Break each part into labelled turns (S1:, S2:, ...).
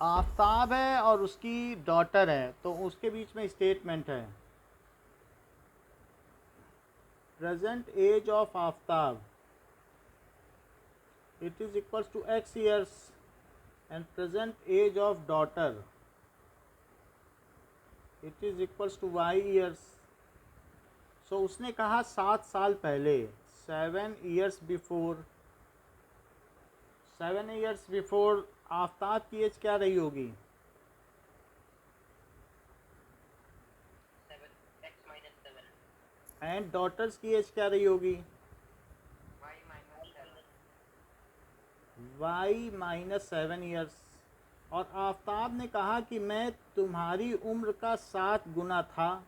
S1: आफ्ताब है और उसकी डॉटर है, तो उसके बीच में स्टेटमेंट है present age of Aftab it is equals to x years and present age of daughter it is equals to y years. so उसने कहा 7 साल पहले 7 years before आफ्ताब की एज क्या रही होगी? एंड डॉटर्स की एज क्या रही होगी? y-7 years. और आफ्ताब ने कहा कि मैं तुम्हारी उम्र का 7 गुना था.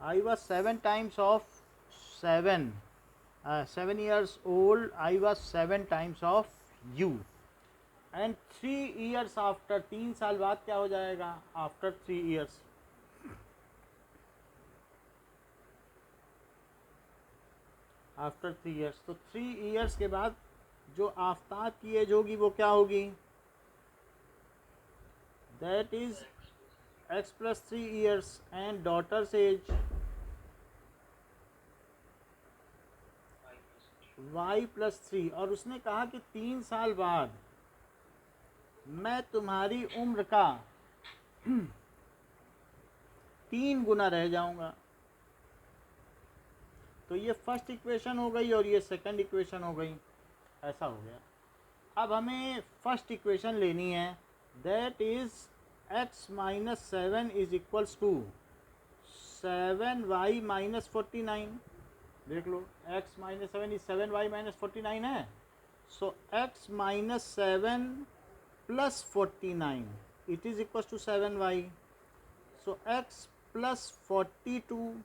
S1: I was 7 times of 7 7 years old. I was 7 times of you. And 3 years after, 3 साल बाद क्या हो जाएगा? After 3 years. आफ्टर 3 years, तो 3 years के बाद जो आफ्ताब की एज होगी वो क्या होगी? That is x plus 3 years and daughter's age y plus 3. और उसने कहा कि 3 साल बाद मैं तुम्हारी उम्र का 3 गुना रह जाऊंगा. तो ये फर्स्ट इक्वेशन हो गई और ये सेकंड इक्वेशन हो गई. ऐसा हो गया. अब हमें फर्स्ट इक्वेशन लेनी है, that is x minus 7 is equals to 7y minus 49. देख लो, x minus 7 is 7y minus 49 है. So x minus 7 plus 49 it is equals to 7y. So x plus 42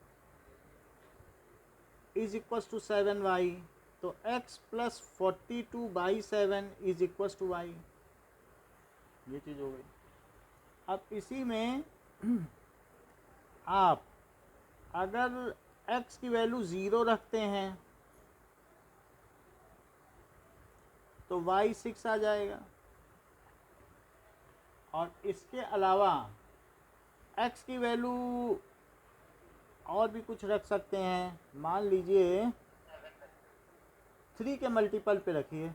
S1: is equals to 7y. तो x plus 42/7 is equals to y. ये चीज़ हो गई. अब इसी में आप अगर x की वैल्यू 0 रखते हैं तो y 6 आ जाएगा. और इसके अलावा x की वैल्यू और भी कुछ रख सकते हैं. मान लीजिए 3 के मल्टीपल पे रखिए,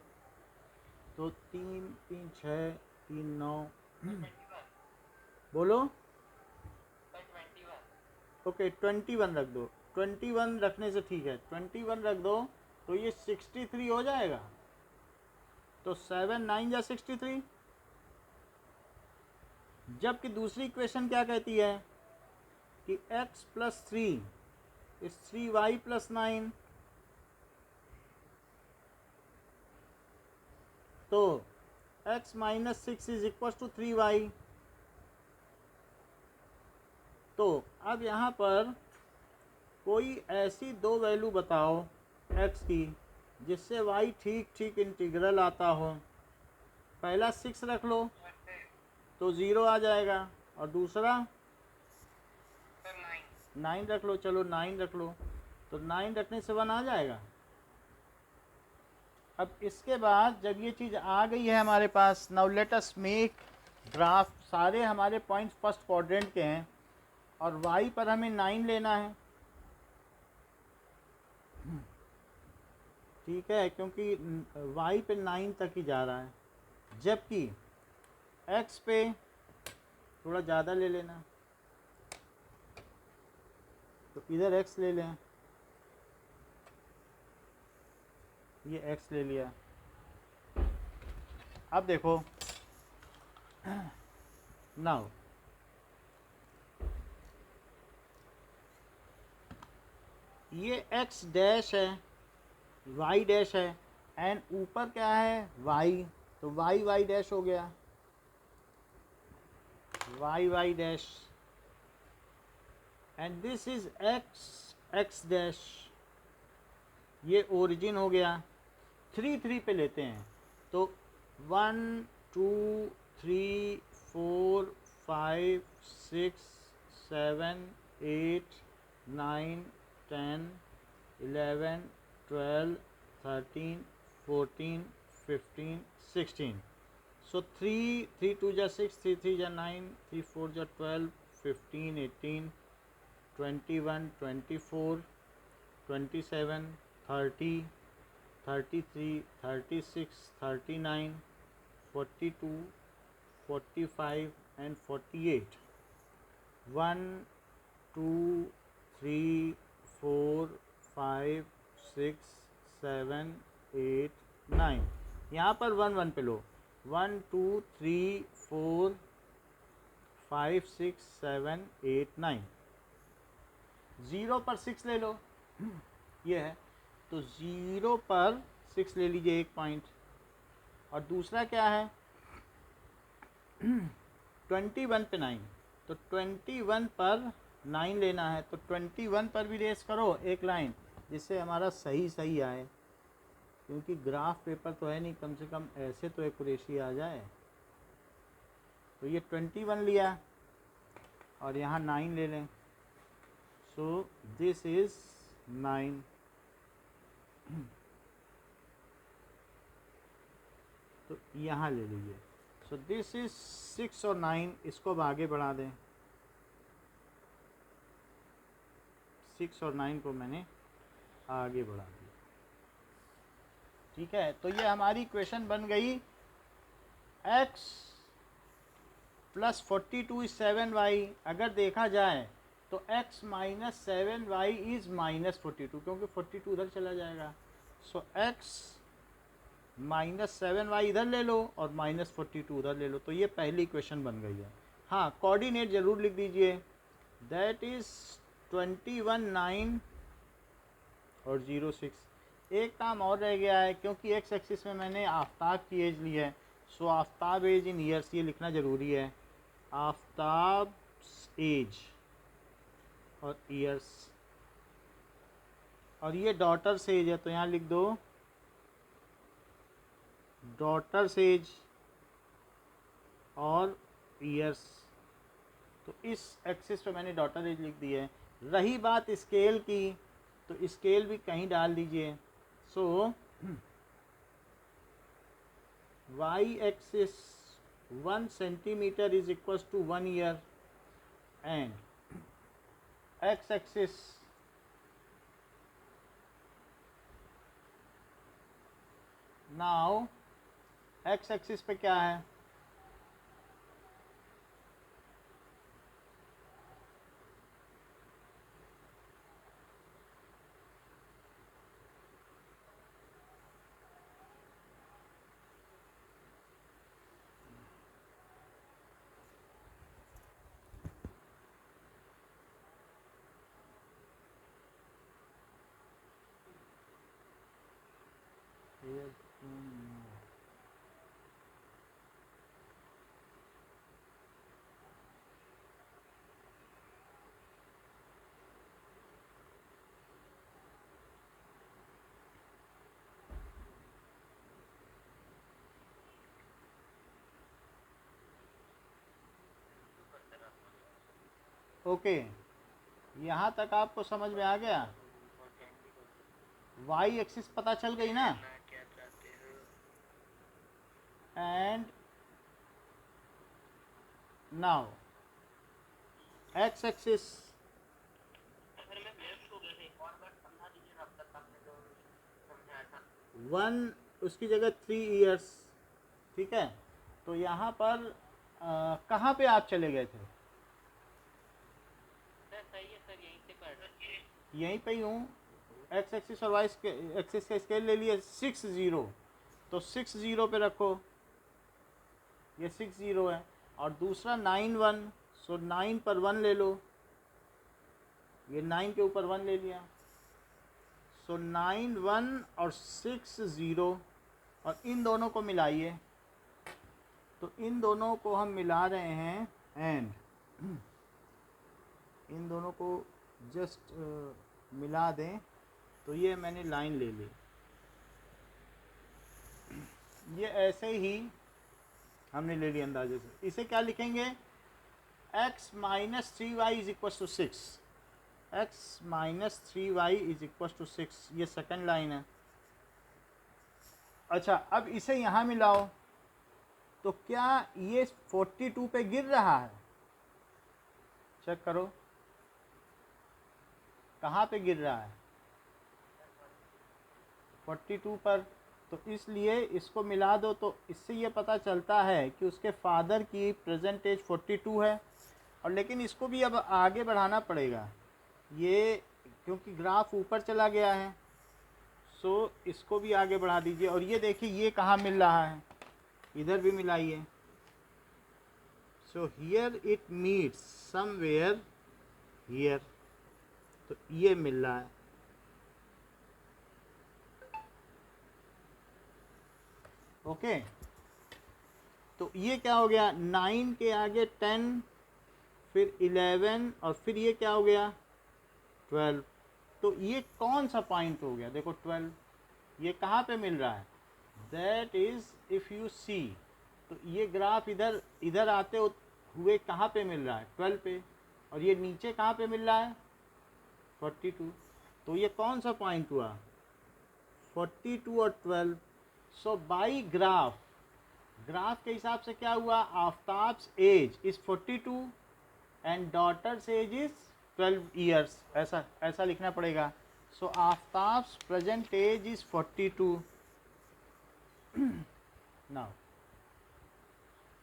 S1: तो 3 3 6 3 9 बोलो. ओके 21 रख दो. 21 रखने से ठीक है, 21 रख दो तो ये 63 हो जाएगा. तो 7 9 या 63. जबकि दूसरी इक्वेशन क्या कहती है कि x plus 3 is 3y plus 9. तो x minus 6 is equal to 3y. तो अब यहाँ पर कोई ऐसी दो वैल्यू बताओ x की जिससे y ठीक ठीक इंटीग्रल आता हो. पहला 6 रख लो तो 0 आ जाएगा, और दूसरा 9 रख लो. चलो 9 रख लो, तो 9 रखने से 1 आ जाएगा. अब इसके बाद जब ये चीज़ आ गई है हमारे पास, now let us make graph. सारे हमारे पॉइंट्स फर्स्ट क्वाड्रेंट के हैं और y पर हमें 9 लेना है. ठीक है, क्योंकि y पे 9 तक ही जा रहा है, जबकि x पे थोड़ा ज़्यादा ले लेना. तो इधर x ले लें, ये x ले लिया. अब देखो नाउ ये x डैश है, y डैश है, एंड ऊपर क्या है y. तो y डैश हो गया, y dash, and this is x dash. ये ओरिजिन हो गया. 3 3 पे लेते हैं तो 1 2 3 4 5 6 7 8 9 10 11 12 13 14 15 16. सो 3 जा 6, 3 जा 9, 3 4 जा 12, 15 18, 21 24, 27, 30, 33, 36, 39, 42, 45 and 48. 1 2 3 4 5 6 7 8 9. यहाँ पर 1 1 पे लो. 1 2 3 4 5 6 7 8 9. 0 पर 6 ले लो. ये है तो 0 पर 6 ले लीजिए 1 पॉइंट. और दूसरा क्या है 21 पे 9. तो 21 पर 9 लेना है. तो 21 पर भी रेस करो एक लाइन जिससे हमारा सही सही आए, क्योंकि ग्राफ पेपर तो है नहीं, कम से कम ऐसे तो एक्यूरेसी आ जाए. तो ये 21 लिया और यहाँ 9 ले लें. सो दिस इज 9. तो यहाँ ले लीजिए. सो दिस इज 6 और 9. इसको अब आगे बढ़ा दें. 6 और 9 को मैंने आगे बढ़ा दिया. ठीक है. तो ये हमारी इक्वेशन बन गई. x plus 42 is 7y. अगर देखा जाए तो x minus 7y is minus 42, क्योंकि 42 उधर चला जाएगा. सो x माइनस 7y इधर ले लो और माइनस 42 उधर ले लो. तो ये पहली इक्वेशन बन गई है. हाँ, कोऑर्डिनेट ज़रूर लिख दीजिए. दैट इज़ 21 9 और 0 6. एक काम और रह गया है, क्योंकि एक्स एक्सिस में मैंने आफ्ताब की एज ली है. सो आफ्ताब एज इन ईयर्स ये लिखना ज़रूरी है. आफ्ताब एज और ईयर्स. और ये डॉटर्स एज है तो यहाँ लिख दो डॉटर्स एज और ईयर्स. तो इस एक्सिस पे मैंने डॉटर एज लिख दी है. रही बात स्केल की, तो स्केल भी कहीं डाल दीजिए. So Y axis 1 centimetre is equals to 1 year and x axis now X axis पे क्या है ओके. यहाँ तक आपको समझ में आ गया. वाई एक्सिस पता चल गई ना. एंड नाउ एक्स एक्सिस 1 उसकी जगह 3 ईयर्स. ठीक है. तो यहाँ पर कहाँ पे आप चले गए थे. यहीं पे ही हूँ. एक्स एक्सिस और वाई एक्सिस का स्केल ले लिए 6 0. तो 6 0 पे रखो. ये 6 0 है. और दूसरा 9 1. सो 9 पर 1 ले लो. ये 9 के ऊपर 1 ले लिया. सो 9 1 और 6 0. और इन दोनों को मिलाइए. तो इन दोनों को हम मिला रहे हैं एंड इन दोनों को जस्ट मिला दें. तो ये मैंने लाइन ले ली. ये ऐसे ही हमने ले ली अंदाजे से. इसे क्या लिखेंगे x minus 3y is equal to 6. x minus 3y is equal to 6. ये सेकंड लाइन है. अच्छा, अब इसे यहाँ मिलाओ. तो क्या ये 42 पे गिर रहा है? चेक करो कहाँ पे गिर रहा है, 42 पर। तो इसलिए इसको मिला दो, तो इससे ये पता चलता है कि उसके फादर की प्रेजेंट एज 42 है। और लेकिन इसको भी अब आगे बढ़ाना पड़ेगा, ये क्योंकि ग्राफ ऊपर चला गया है। सो इसको भी आगे बढ़ा दीजिए। और ये देखिए ये कहाँ मिल रहा है, इधर भी मिलाइए। So here it meets somewhere here, तो ये मिल रहा है। ओके, तो ये क्या हो गया, 9 के आगे 10, फिर 11, और फिर ये क्या हो गया 12। तो ये कौन सा पॉइंट हो गया, देखो 12, ये कहाँ पे मिल रहा है, that is if you see. तो ये ग्राफ इधर इधर आते हुए कहाँ पे मिल रहा है, 12 पे। और ये नीचे कहाँ पे मिल रहा है, 42। तो ये कौन सा पॉइंट हुआ, 42 और 12। सो बाई ग्राफ, ग्राफ के हिसाब से क्या हुआ, Aftab's age is 42 and daughter's age is 12 years, ऐसा लिखना पड़ेगा। So Aftab's present age is 42। Now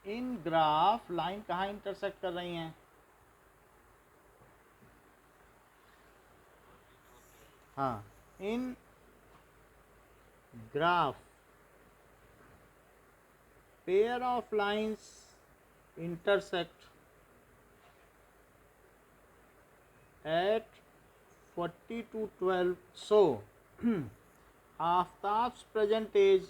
S1: in graph line कहाँ इंटरसेक्ट कर रही हैं, हाँ, in graph pair of lines intersect at 40 to 12. So Aftab's present age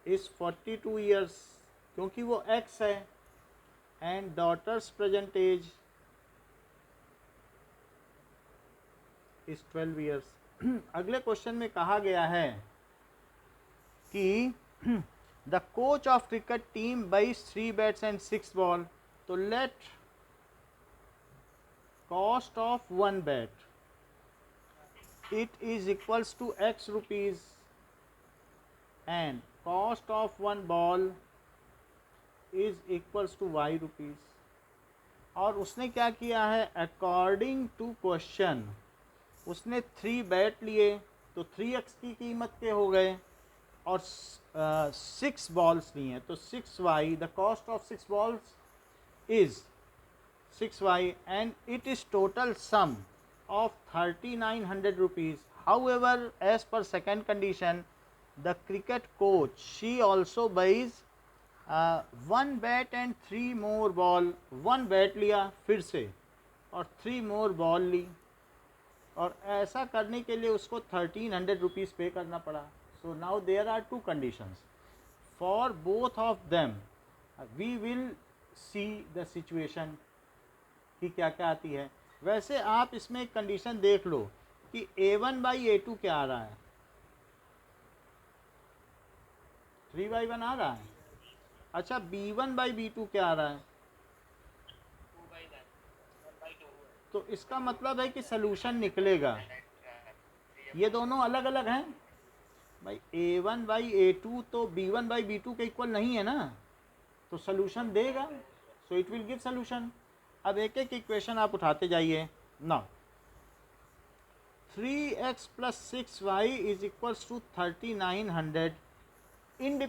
S1: is 42 years, क्योंकि वो एक्स है, and daughter's present age is 12 years. अगले क्वेश्चन में कहा गया है कि the coach of cricket team buys 3 bats and 6 ball. तो let cost of 1 bat it is equals to x rupees and cost of 1 ball is equals to y rupees. और उसने क्या किया है, अकॉर्डिंग टू क्वेश्चन उसने 3 bat लिए, तो 3x की कीमत के हो गए, और 6 बॉल्स लिए हैं, तो 6y, the cost of 6 balls is 6y and it is total sum of 3900 rupees. However as per second condition the cricket coach she also buys 1 bat and 3 more ball. 1 bat लिया फिर से और 3 more ball ली, और ऐसा करने के लिए उसको 1300 रुपीज़ पे करना पड़ा। So now there are 2 conditions for both of them. We will see the situation कि क्या क्या आती है। वैसे आप इसमें एक कंडीशन देख लो कि A1/A2 क्या आ रहा है, 3/1 आ रहा है। अच्छा, B1/B2 क्या आ रहा है, तो इसका मतलब है कि सलूशन निकलेगा। ये दोनों अलग अलग हैं भाई, A1/A2 तो B1/B2 के इक्वल नहीं है ना, तो सलूशन देगा, so it will give solution. अब एक एक इक्वेशन आप उठाते जाइए ना। 3x + 6y is equals to 3900। In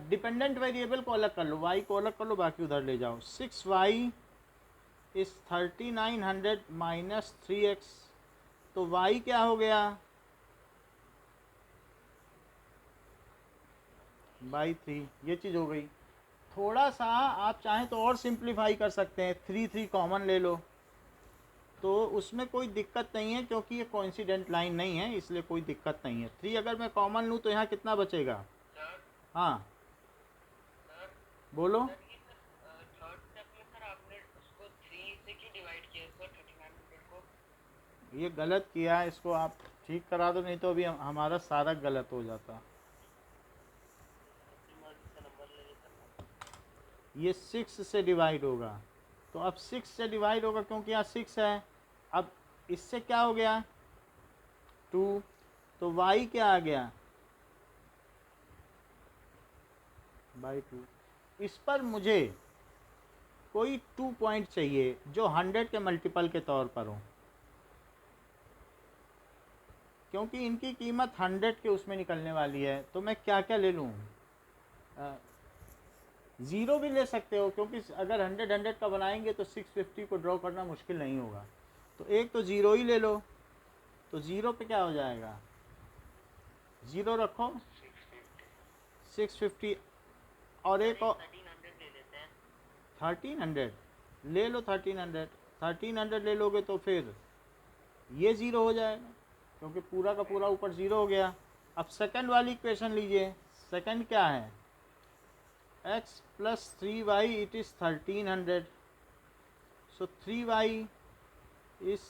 S1: dependent variable को अलग कर लो, y को अलग कर लो, बाकी उधर ले जाओ। 6y इस 3900 माइनस 3x, तो y क्या हो गया, बाई 3, ये चीज़ हो गई। थोड़ा सा आप चाहें तो और सिंप्लीफाई कर सकते हैं, 3 कॉमन ले लो, तो उसमें कोई दिक्कत नहीं है, क्योंकि ये कोइंसिडेंट लाइन नहीं है, इसलिए कोई दिक्कत नहीं है। 3 अगर मैं कॉमन लूँ तो यहाँ कितना बचेगा, हाँ बोलो। ये गलत किया है, इसको आप ठीक करा दो, नहीं तो अभी हमारा सारा गलत हो जाता। ये 6 से डिवाइड होगा, तो अब 6 से डिवाइड होगा क्योंकि यहाँ 6 है। अब इससे क्या हो गया 2, तो y क्या आ गया बाई 2। इस पर मुझे कोई 2 पॉइंट चाहिए जो 100 के मल्टीपल के तौर पर हो, क्योंकि इनकी कीमत 100 के उसमें निकलने वाली है। तो मैं क्या क्या ले लूँ? ज़ीरो भी ले सकते हो, क्योंकि अगर 100 का बनाएंगे तो 650 को ड्रॉ करना मुश्किल नहीं होगा। तो एक तो ज़ीरो ही ले लो, तो ज़ीरो पे क्या हो जाएगा, ज़ीरो रखो 650 और एक और 1300 ले लो। 1300 ले लोगे तो फिर ये ज़ीरो हो जाएगा, क्योंकि पूरा का पूरा ऊपर ज़ीरो हो गया। अब सेकंड वाली इक्वेशन लीजिए। सेकंड क्या है, x plus 3y it is 1300। So 3y is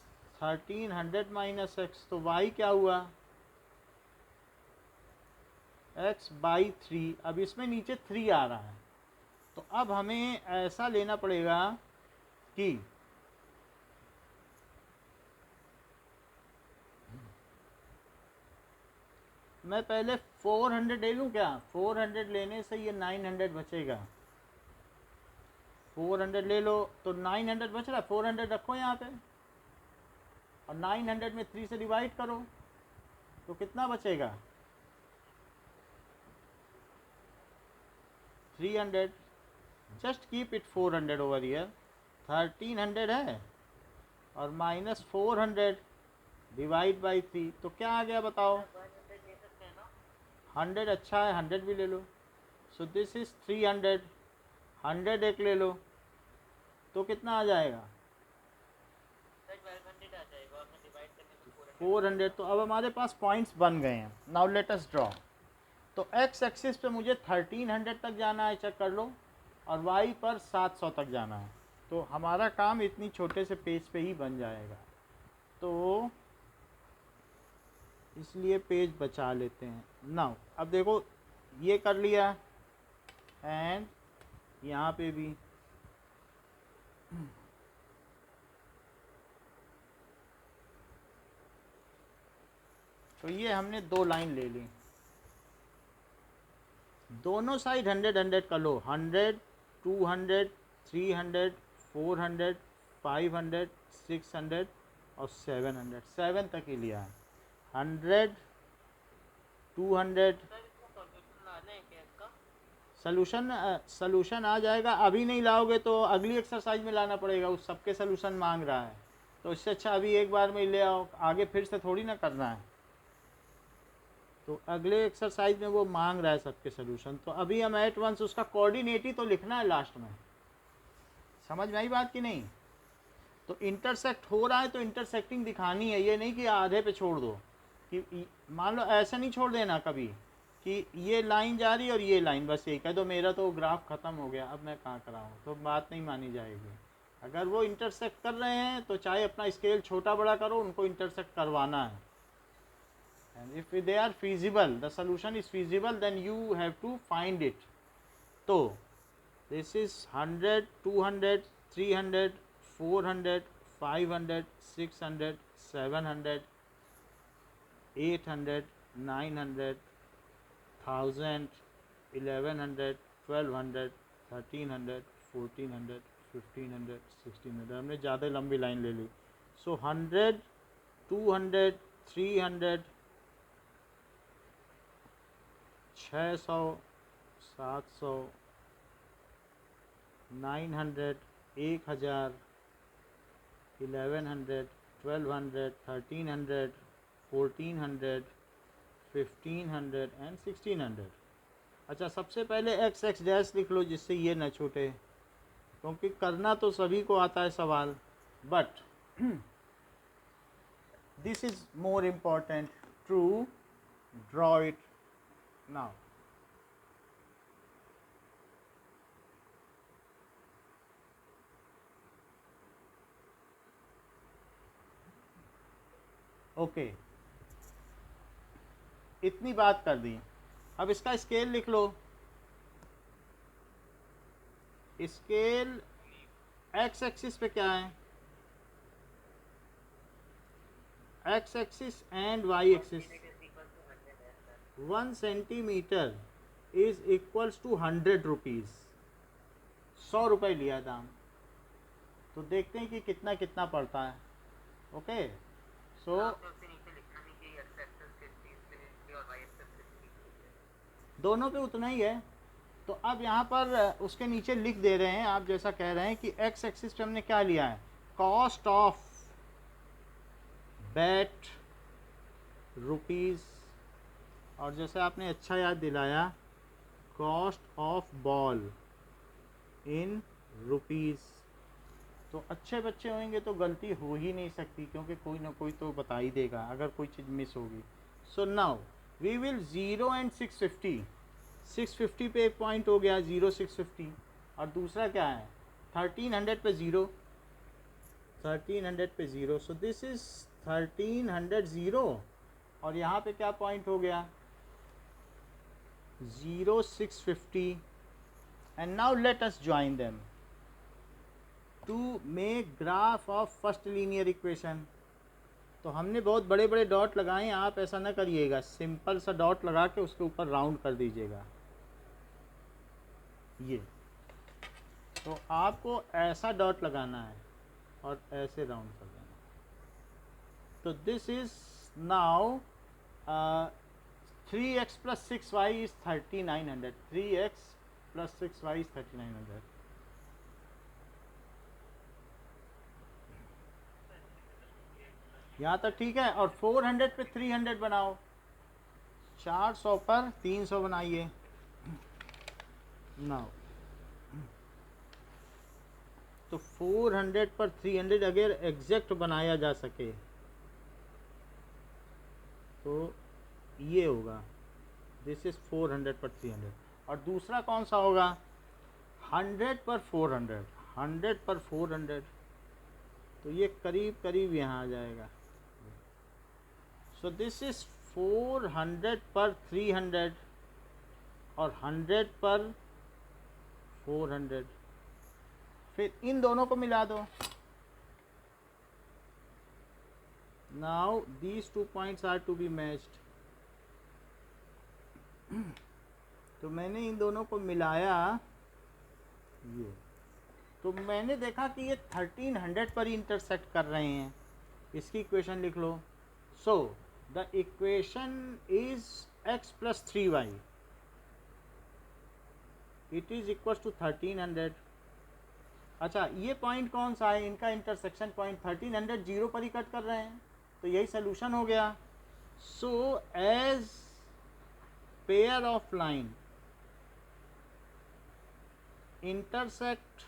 S1: 1300 minus x, तो y क्या हुआ x बाई 3। अब इसमें नीचे 3 आ रहा है, तो अब हमें ऐसा लेना पड़ेगा कि मैं पहले 400 ले लूँ क्या, 400 लेने से ये 900 बचेगा। 400 ले लो तो 900 बच रहा है, 400 रखो यहाँ पे और 900 में 3 से डिवाइड करो तो कितना बचेगा 300। Just keep it 400 over here. 1300 है और माइनस 400 डिवाइड बाई 3, तो क्या आ गया बताओ। 100 अच्छा है, 100 भी ले लो। सो दिस इज़ 300। 100 एक ले लो तो कितना आ जाएगा 400। तो अब हमारे पास पॉइंट्स बन गए हैं। Now let us draw. तो x एक्सिस पे मुझे 1300 तक जाना है, चेक कर लो, और y पर 700 तक जाना है। तो हमारा काम इतनी छोटे से पेज पे ही बन जाएगा, तो इसलिए पेज बचा लेते हैं। नाउ अब देखो ये कर लिया एंड यहाँ पे भी तो ये हमने 2 लाइन ले ली, दोनों साइड 100 100 का लो। 100 200 300 400 500 600 और 700, 7 तक ही लिया है। 100 200 सलूशन आ जाएगा। अभी नहीं लाओगे तो अगली एक्सरसाइज में लाना पड़ेगा, उस सबके सलूशन मांग रहा है, तो इससे अच्छा अभी एक बार में ले आओ, आगे फिर से थोड़ी ना करना है। तो अगले एक्सरसाइज में वो मांग रहा है सबके सलूशन, तो अभी हम एट वंस उसका कोऑर्डिनेट ही तो लिखना है लास्ट में। समझ में आई बात कि नहीं? तो इंटरसेक्ट हो रहा है तो इंटरसेक्टिंग दिखानी है, ये नहीं कि आधे पे छोड़ दो। कि मान लो ऐसा नहीं छोड़ देना कभी कि ये लाइन जा रही है और ये लाइन, बस यही कह दो मेरा तो ग्राफ ख़त्म हो गया, अब मैं कहाँ कराऊँ, तो बात नहीं मानी जाएगी। अगर वो इंटरसेक्ट कर रहे हैं तो चाहे अपना स्केल छोटा बड़ा करो, उनको इंटरसेक्ट करवाना है। and if they are feasible, the solution is feasible, then you have to find it. So this is 100 200 300 400 500 600 700 800 900 1000 1100 1200 1300 1400 1500 1600। हमने ज़्यादा लंबी लाइन ले ली। सो 100 200 300 600 700 900 1000 1100 1200 1300 1400 1500 एंड 1600। अच्छा सबसे पहले एक्स एक्स डैश लिख लो जिससे ये न छूटे, क्योंकि करना तो सभी को आता है सवाल, but this is more important to draw it now. Okay इतनी बात कर दी, अब इसका स्केल लिख लो। स्केल एक्स एक्सिस पे क्या है, x axis and y axis, 1 centimetre is equals to 100 rupees. 100 रुपये लिया दाम। तो देखते हैं कि कितना कितना पड़ता है। ओके, सो दोनों पे उतना ही है। तो अब यहाँ पर उसके नीचे लिख दे रहे हैं, आप जैसा कह रहे हैं कि एक्स एक्सिस पे हमने क्या लिया है, कॉस्ट ऑफ बैट रुपीज़, और जैसे आपने अच्छा याद दिलाया cost of ball in rupees. तो अच्छे बच्चे होंगे तो गलती हो ही नहीं सकती, क्योंकि कोई ना कोई तो बता ही देगा अगर कोई चीज़ मिस होगी। So now we will 0 and 650। 650 पे एक पॉइंट हो गया, 0 650, और दूसरा क्या है 1300 पे 0, 1300 पे 0। सो दिस इज 1300 0, और यहाँ पे क्या पॉइंट हो गया 0 650। And now let us join them to make graph of first linear equation. तो हमने बहुत बड़े बड़े डॉट लगाए हैं, आप ऐसा ना करिएगा, सिंपल सा डॉट लगा के उसके ऊपर राउंड कर दीजिएगा। ये तो आपको ऐसा डॉट लगाना है और ऐसे राउंड कर देना। तो this is now 3x plus 6y is 3900। 3x plus 6y is 3900। यहाँ तक ठीक है। और 400 पे 300 बनाओ, 400 पर 300 बनाइए। नाउ तो 400 पर 300 अगर एग्जैक्ट बनाया जा सके तो ये होगा, दिस इज 400 पर 300। और दूसरा कौन सा होगा 100 पर 400, 100 पर 400, तो ये करीब करीब यहाँ आ जाएगा। सो दिस इज 400 पर 300 और 100 पर 400। फिर इन दोनों को मिला दो। Now these 2 points are to be matched. तो मैंने इन दोनों को मिलाया, ये तो मैंने देखा कि ये 1300 पर ही इंटरसेक्ट कर रहे हैं। इसकी इक्वेशन लिख लो। So the equation is x plus 3y, it is equal to 1300। अच्छा, ये पॉइंट कौन सा है, इनका इंटरसेक्शन पॉइंट 1300 जीरो पर ही कट कर रहे हैं, तो यही सोल्यूशन हो गया। So as pair of line intersect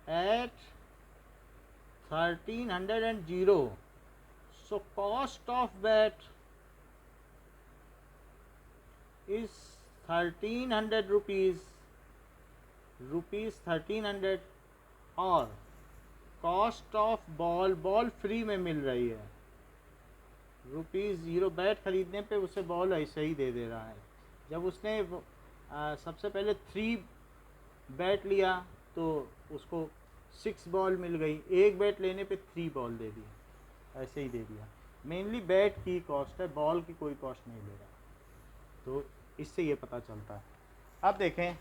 S1: at 1300 and 0, so cost of bat is 1300 rupees, 1300, और कॉस्ट ऑफ बॉल फ्री में मिल रही है ₹0। बैट खरीदने पे उसे बॉल ऐसे ही दे रहा है। जब उसने सबसे पहले 3 बैट लिया तो उसको 6 बॉल मिल गई, एक बैट लेने पे 3 बॉल दे दी, ऐसे ही दे दिया। मेनली बैट की कॉस्ट है, बॉल की कोई कॉस्ट नहीं ले रहा। तो इससे ये पता चलता है। अब देखें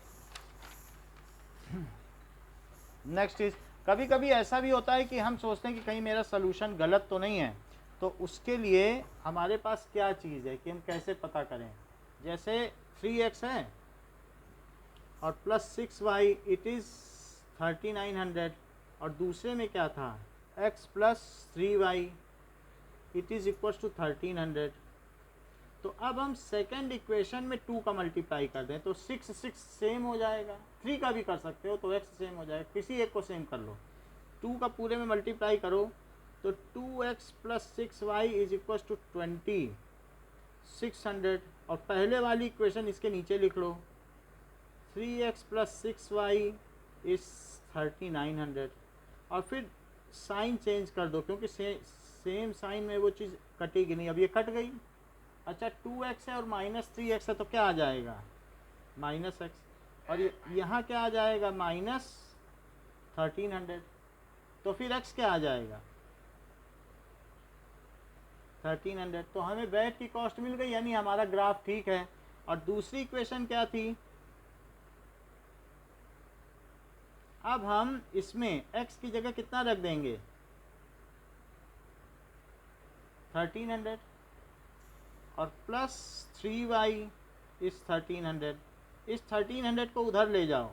S1: नेक्स्ट इज, कभी कभी ऐसा भी होता है कि हम सोचते हैं कि कहीं मेरा सोल्यूशन गलत तो नहीं है, तो उसके लिए हमारे पास क्या चीज़ है कि हम कैसे पता करें। जैसे 3x है और प्लस 6y, इट इज़ 3900, और दूसरे में क्या था x plus 3y, it is equal to 1300। तो अब हम सेकेंड इक्वेशन में 2 का मल्टीप्लाई कर दें तो 6 6 सेम हो जाएगा। 3 का भी कर सकते हो तो x सेम हो जाएगा, किसी एक को सेम कर लो। 2 का पूरे में मल्टीप्लाई करो तो 2x plus 6y is equal to 20, 600। और पहले वाली इक्वेशन इसके नीचे लिख लो, 3x प्लस 6y इज 3900। और फिर साइन चेंज कर दो, क्योंकि सेम साइन में वो चीज़ कटेगी नहीं। अब ये कट गई। अच्छा, 2x है और माइनस 3x है तो क्या आ जाएगा माइनस x, और यहाँ क्या आ जाएगा माइनस 1300। तो फिर x क्या आ जाएगा 1300। तो हमें बेड की कॉस्ट मिल गई, यानी हमारा ग्राफ ठीक है। और दूसरी इक्वेशन क्या थी, अब हम इसमें x की जगह कितना रख देंगे, 1300 और प्लस 3y इस 1300, इस 1300 को उधर ले जाओ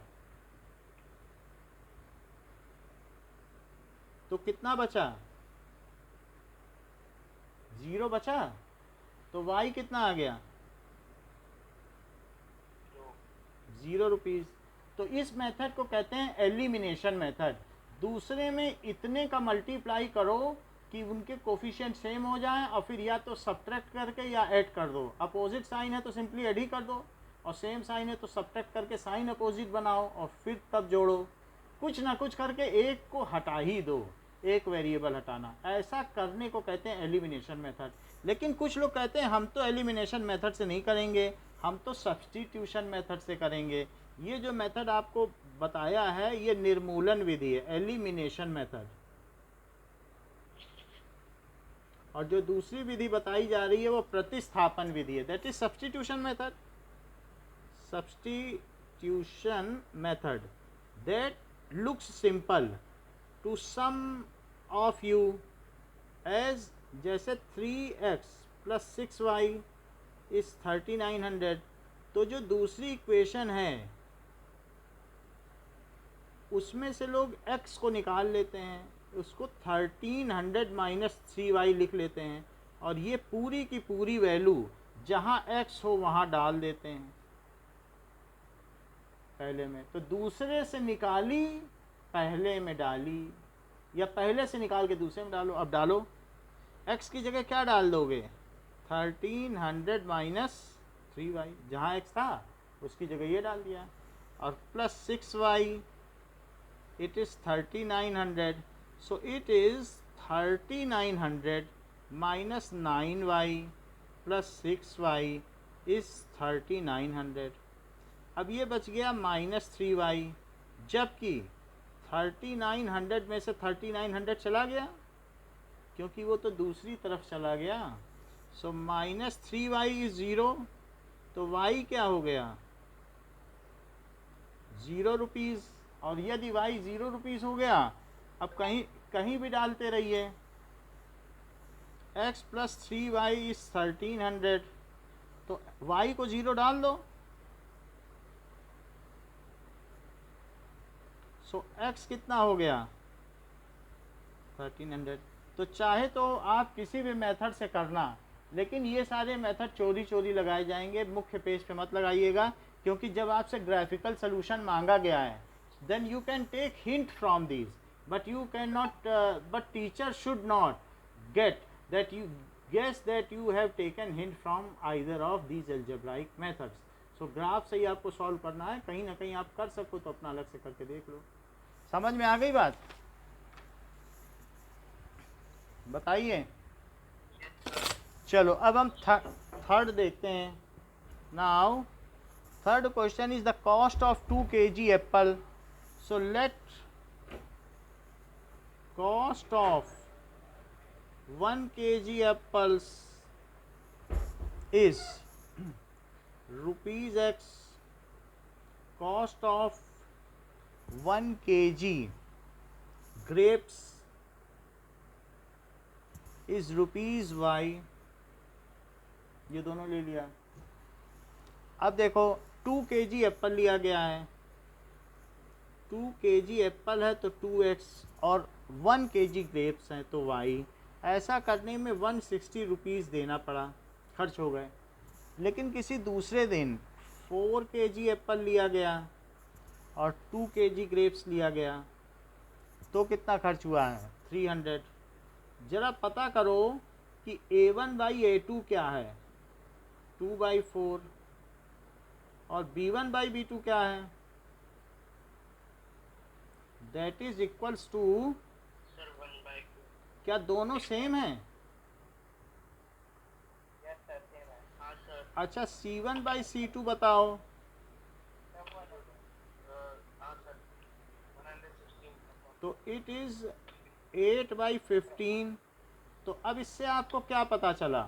S1: तो कितना बचा, 0 बचा। तो y कितना आ गया, 0 रुपीज़। तो इस मेथड को कहते हैं एलिमिनेशन मेथड। दूसरे में इतने का मल्टीप्लाई करो कि उनके कोफिशिएंट सेम हो जाएं, और फिर या तो सब्ट्रैक्ट करके या ऐड कर दो। अपोजिट साइन है तो सिंपली ऐड ही कर दो, और सेम साइन है तो सब्ट्रैक्ट करके साइन अपोजिट बनाओ और फिर तब जोड़ो। कुछ ना कुछ करके एक को हटा ही दो, एक वेरिएबल हटाना, ऐसा करने को कहते हैं एलिमिनेशन मेथड। लेकिन कुछ लोग कहते हैं हम तो एलिमिनेशन मेथड से नहीं करेंगे, हम तो सब्स्टिट्यूशन मेथड से करेंगे। ये जो मेथड आपको बताया है ये निर्मूलन विधि है, एलिमिनेशन मेथड। और जो दूसरी विधि बताई जा रही है वो प्रतिस्थापन विधि है, that is substitution method. Substitution method that looks simple to some of you as, जैसे 3x प्लस 6y इस 3900। तो जो दूसरी इक्वेशन है उसमें से लोग x को निकाल लेते हैं, उसको 1300 माइनस 3y लिख लेते हैं, और ये पूरी की पूरी वैल्यू जहाँ x हो वहाँ डाल देते हैं पहले में। तो दूसरे से निकाली पहले में डाली, या पहले से निकाल के दूसरे में डालो। अब डालो, x की जगह क्या डाल दोगे, 1300 माइनस 3y, जहाँ x था उसकी जगह ये डाल दिया, और plus 6y, it is 3900, so it is 3900 minus 9y plus 6y is 3900। अब ये बच गया माइनस 3y, जबकि 3900 में से 3900 चला गया क्योंकि वो तो दूसरी तरफ चला गया। सो माइनस 3y इज 0, तो y क्या हो गया, 0 रुपीज़। और यदि y 0 रुपीज़ हो गया, अब कहीं भी डालते रहिए, x प्लस 3y इज 1300, तो y को 0 डाल दो। सो x कितना हो गया, 1300। तो चाहे तो आप किसी भी मेथड से करना, लेकिन ये सारे मेथड चोरी चोरी लगाए जाएंगे, मुख्य पेज पे मत लगाइएगा, क्योंकि जब आपसे ग्राफिकल सोल्यूशन मांगा गया है then you can take hint from these, but you cannot but teacher should not get that you guess that you have taken hint from either of these algebraic methods. so graph से ही आपको solve करना है, कहीं ना कहीं आप कर सको तो अपना अलग से करके देख लो। समझ में आ गई बात, बताइए। चलो अब हम थर्ड देखते हैं। Now third question is the cost of 2 kg Apple. So let cost of 1 kg apples is rupees x, cost of 1 kg grapes is rupees y। ये दोनों ले लिया। अब देखो 2 kg एप्पल लिया गया है, 2 kg एप्पल है तो 2x, और 1 kg ग्रेप्स हैं तो y। ऐसा करने में 160 रुपीज़ देना पड़ा, खर्च हो गए। लेकिन किसी दूसरे दिन 4 kg एप्पल लिया गया और 2 kg ग्रेप्स लिया गया, तो कितना खर्च हुआ है, 300। ज़रा पता करो कि a1 बाई a2 क्या है, 2/4, और b1 बाई b2 क्या है, दैट इज इक्वल्स टू, क्या दोनों सेम है? अच्छा C1/C2 बताओ। तो इट इज 8/15 तो अब इससे आपको क्या पता चला?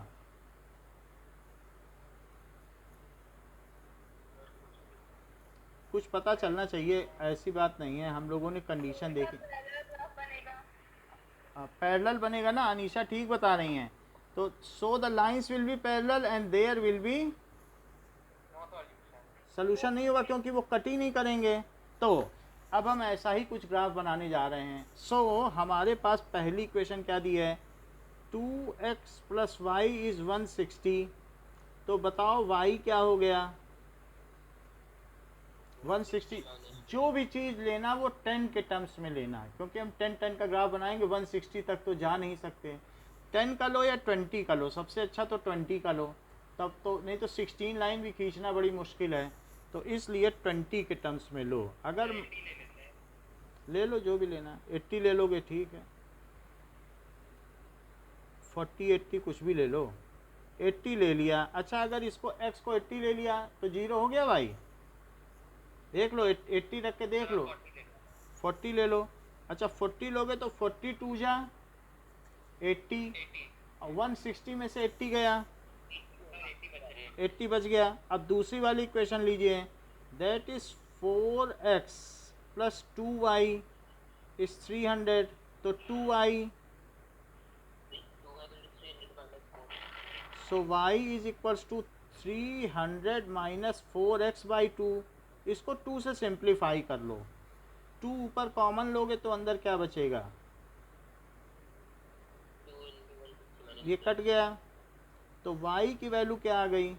S1: कुछ पता चलना चाहिए, ऐसी बात नहीं है। हम लोगों ने कंडीशन देखी। पैरेलल बनेगा ना, अनीशा ठीक बता रही हैं। तो so the lines will be parallel and there will be solution नहीं होगा, क्योंकि वो कट ही नहीं करेंगे। तो अब हम ऐसा ही कुछ ग्राफ बनाने जा रहे हैं। हमारे पास पहली इक्वेशन क्या दी है? 2x plus Y is 160। तो बताओ y क्या हो गया? 160। जो भी चीज़ लेना वो 10 के टर्म्स में लेना है, क्योंकि हम 10 का ग्राफ बनाएंगे, 160 तक तो जा नहीं सकते। 10 का लो या 20 का लो, सबसे अच्छा तो 20 का लो, तब तो, नहीं तो 16 लाइन भी खींचना बड़ी मुश्किल है। तो इसलिए 20 के टर्म्स में लो। अगर ले लो जो भी लेना, 80 ले लोगे ठीक है, 40 80 कुछ भी ले लो। 80 ले लिया। अच्छा, अगर इसको x को 80 ले लिया तो 0 हो गया भाई? देख लो, 80 रख के देख लो। 40 ले लो। अच्छा 40 लोगे तो 42 जा 80, और 160 में से 80 गया, 80 बच गया। अब दूसरी वाली इक्वेशन लीजिए, that is 4x plus 2y is 300। तो 2y, so y is equals to 300 minus 4x by 2। इसको 2 से सिंप्लीफाई कर लो। 2 ऊपर कॉमन लोगे तो अंदर क्या बचेगा? ये कट गया। तो y की वैल्यू क्या आ गई?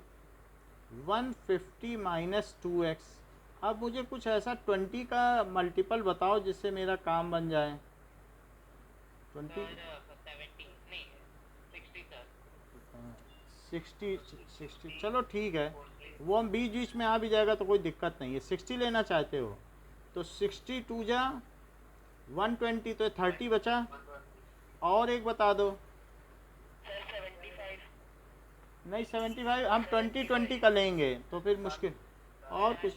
S1: 150 माइनस 2x। अब मुझे कुछ ऐसा 20 का मल्टीपल बताओ जिससे मेरा काम बन जाए। 20 60 चलो ठीक है, वो हम बीच बीच में आ भी जाएगा तो कोई दिक्कत नहीं है। 60 लेना चाहते हो तो 62 जा 120, तो 30 बचा। और एक बता दो। नहीं 75, हम 20 का लेंगे तो फिर मुश्किल। और कुछ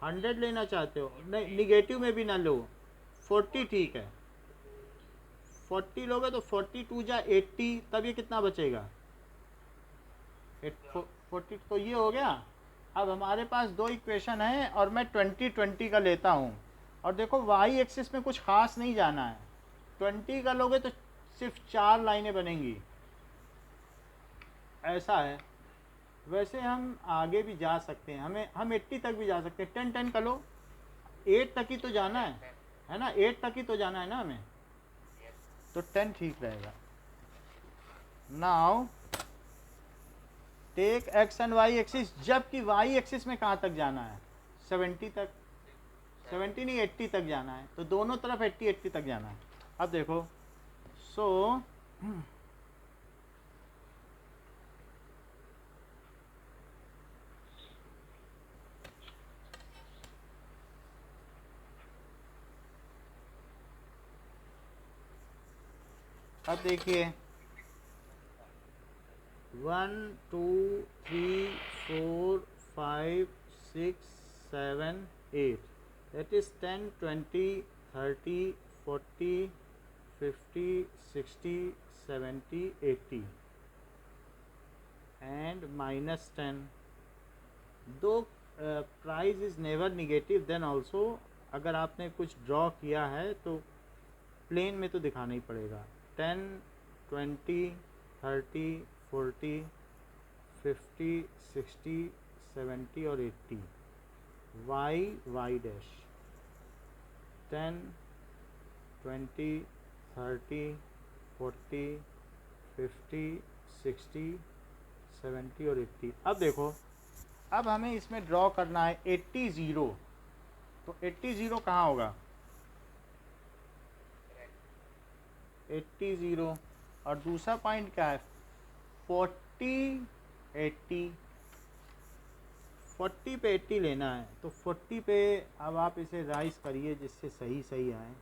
S1: 100 लेना चाहते हो? नहीं, निगेटिव में भी ना लो, 40 ठीक है। 40 लोगे तो 42 जा 80, तब ये कितना बचेगा? 40, तो ये हो गया। अब हमारे पास दो इक्वेशन है और मैं 20 का लेता हूँ। और देखो वाई एक्सिस में कुछ खास नहीं जाना है। 20 का लोगे तो सिर्फ 4 लाइनें बनेंगी, ऐसा है। वैसे हम आगे भी जा सकते हैं, हम 80 तक भी जा सकते हैं। 10 का लो, 8 तक ही तो जाना है ना, 8 तक ही तो जाना है ना हमें, तो 10 ठीक रहेगा। Now take x and y axis, जबकि वाई एक्सिस में कहाँ तक जाना है? 70 तक, 70 नहीं 80 तक जाना है, तो दोनों तरफ 80 80 तक जाना है। अब देखो, सो अब देखिए 1 2 3 4 5 6 7 8, that is 10 20 30 40 50 60 70 80 and minus 10। दो price is never negative, then also अगर आपने कुछ ड्रॉ किया है तो प्लेन में तो दिखाना ही पड़ेगा। 10 20 30 40 50 60 70 और 80, वाई डैश 10 20 30 40 50 60 70 और 80। अब देखो, अब हमें इसमें ड्रॉ करना है 80 0। तो 80 0 कहाँ होगा? 80 0। और दूसरा पॉइंट क्या है? 40 80, 40 पे 80 लेना है, तो 40 पे अब आप इसे राइज करिए जिससे सही सही आए।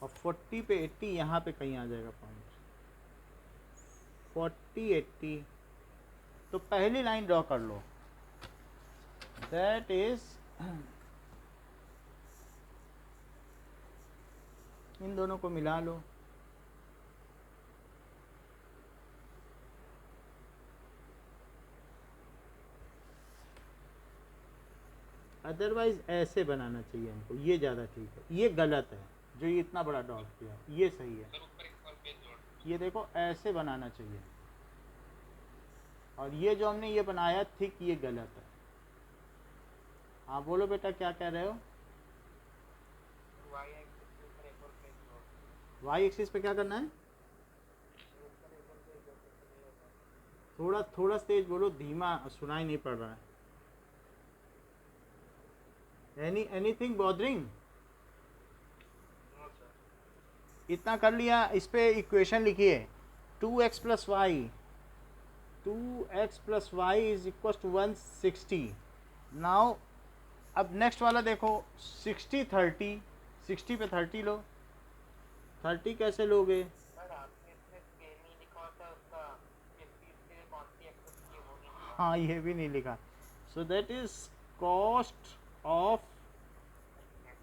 S1: और 40 पे 80 यहाँ पे कहीं आ जाएगा पॉइंट। 40 80, तो पहली लाइन ड्रॉ कर लो, दैट इज इन दोनों को मिला लो, अदरवाइज ऐसे बनाना चाहिए हमको, ये ज़्यादा ठीक है। ये गलत है जो ये इतना बड़ा डॉट किया, ये सही है। ये देखो ऐसे बनाना चाहिए, और ये जो हमने ये बनाया थिक, ये गलत है। हाँ बोलो बेटा, क्या कह रहे हो? वाई एक्सिस पे क्या करना है? थोड़ा थोड़ा तेज बोलो, धीमा सुनाई नहीं पड़ रहा है। Anything bothering? इतना कर लिया, इस पे इक्वेशन लिखिए 2x plus y, 2x plus y is equal to 160। Now अब नेक्स्ट वाला देखो, 60 30, 60 पे 30 लो। 30 कैसे लोगे? हाँ ये भी नहीं लिखा। So that is cost of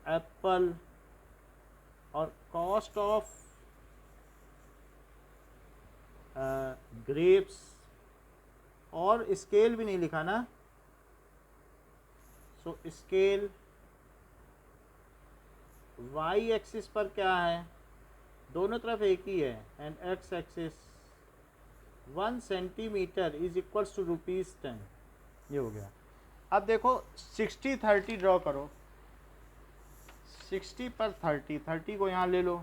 S1: Apple और कॉस्ट ऑफ ग्रेप्स, और स्केल भी नहीं लिखा ना। सो स्केल वाई एक्सिस पर क्या है? दोनों तरफ एक ही है, and x axis 1 centimetre is equals to ₹10। ये हो गया। अब देखो 60 30 ड्रॉ करो, 60 पर 30, 30 को यहाँ ले लो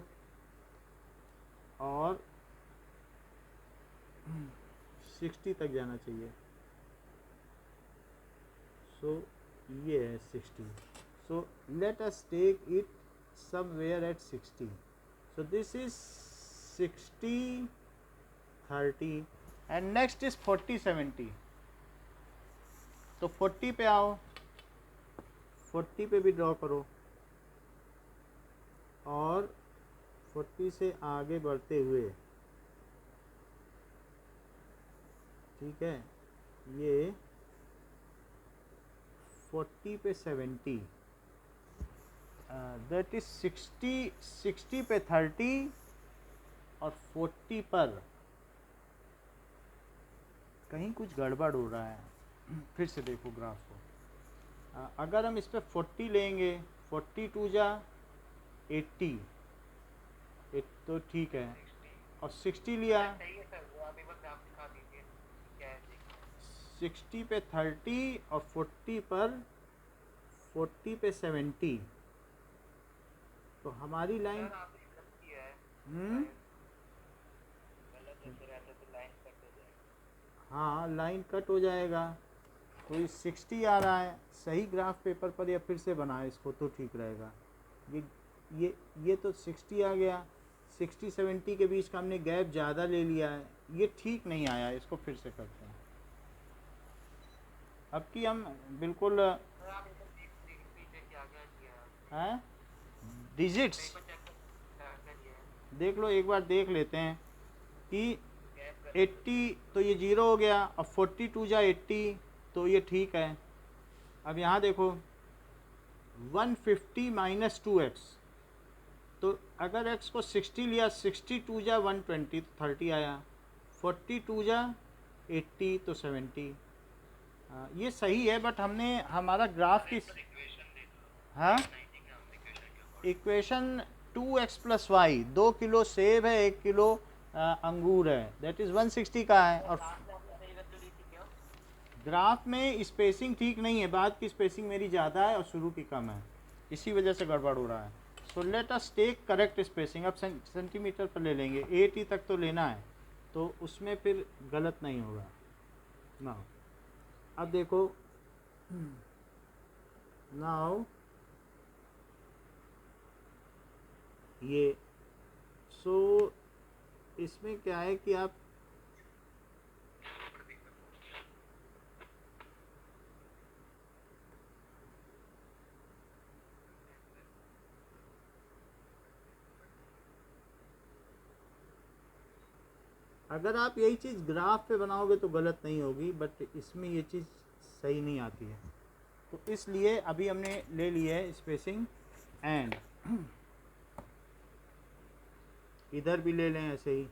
S1: और 60 तक जाना चाहिए। सो ये है 60। So let us take it somewhere at 60. So this is 60 30 and next is 40 70. तो 40 पे आओ, 40 पे भी ड्रॉ करो, और 40 से आगे बढ़ते हुए, ठीक है, ये 40 पे 70, दैट इज 60 पे 30 और 40 पर कहीं कुछ गड़बड़ हो रहा है। फिर से देखो ग्राफ को। अगर हम इस पर 40 लेंगे, 42 जा 80, तो ठीक है, और 60 लिया, 60 पे 30 और 40 पर 40 पे 70, तो हमारी लाइन हाँ लाइन कट हो जाएगा। तो ये 60 आ रहा है, सही ग्राफ पेपर पर, या फिर से बनाए इसको तो ठीक रहेगा। ये तो 60 आ गया, 60 70 के बीच का हमने गैप ज़्यादा ले लिया है, ये ठीक नहीं आया। इसको फिर से करते हैं। अब की हम बिल्कुल हैं डिजिट्स देख लो, एक बार देख लेते हैं कि 80 तो ये 0 हो गया, और 42 जा 80 तो ये ठीक है। अब यहाँ देखो 150 माइनस 2x, तो अगर x को 60 लिया, 62 जा 120 तो 30 आया, 42 जा 80 तो 70। ये सही है, बट हमने हमारा ग्राफ की हाँ equation 2x plus Y, 2 kilo सेब है, 1 किलो अंगूर है, दैट इज़ 160 का है। और ग्राफ में स्पेसिंग ठीक नहीं है, बाद की स्पेसिंग मेरी ज़्यादा है और शुरू की कम है, इसी वजह से गड़बड़ हो रहा है। So let us take correct spacing. अब सेंटीमीटर पर ले लेंगे, 80 तक तो लेना है, तो उसमें फिर गलत नहीं होगा ना। अब देखो नाउ ये इसमें क्या है कि आप अगर आप यही चीज़ ग्राफ पे बनाओगे तो गलत नहीं होगी, बट इसमें ये चीज़ सही नहीं आती है। तो इसलिए अभी हमने ले ली है स्पेसिंग, एंड इधर भी ले लें ऐसे ही।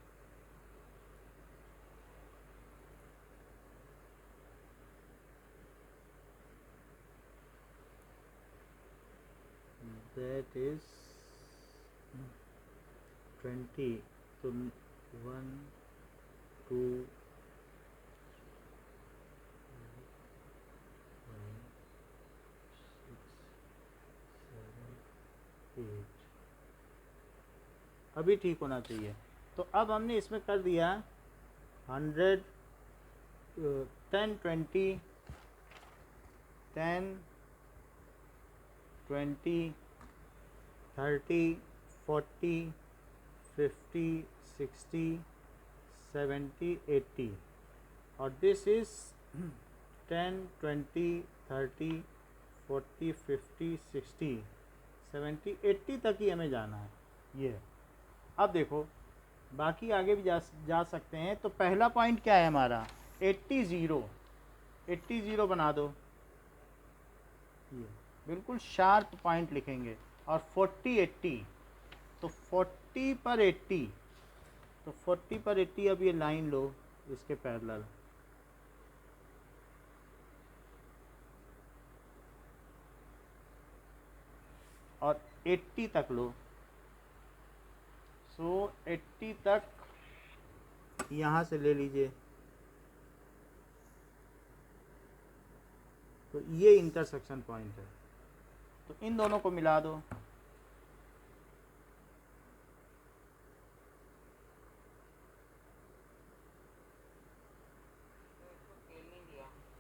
S1: दैट इज 20, तो 1 2 8, अभी ठीक होना चाहिए। तो अब हमने इसमें कर दिया 100 10 20 10 20 30 40 50 60 70 80, और दिस इज 10 20 30 40 50 60 70 80 तक ही हमें जाना है ये। अब देखो बाकी आगे भी जा सकते हैं। तो पहला पॉइंट क्या है हमारा 80 0, 80 0 बना दो, ये बिल्कुल शार्प पॉइंट लिखेंगे। और 40 80, तो 40 पर 80, तो 40 पर 80 अब ये लाइन लो इसके पैरेलल, और 80 तक लो। सो 80 तक यहाँ से ले लीजिए, तो ये इंटरसेक्शन पॉइंट है। तो इन दोनों को मिला दो,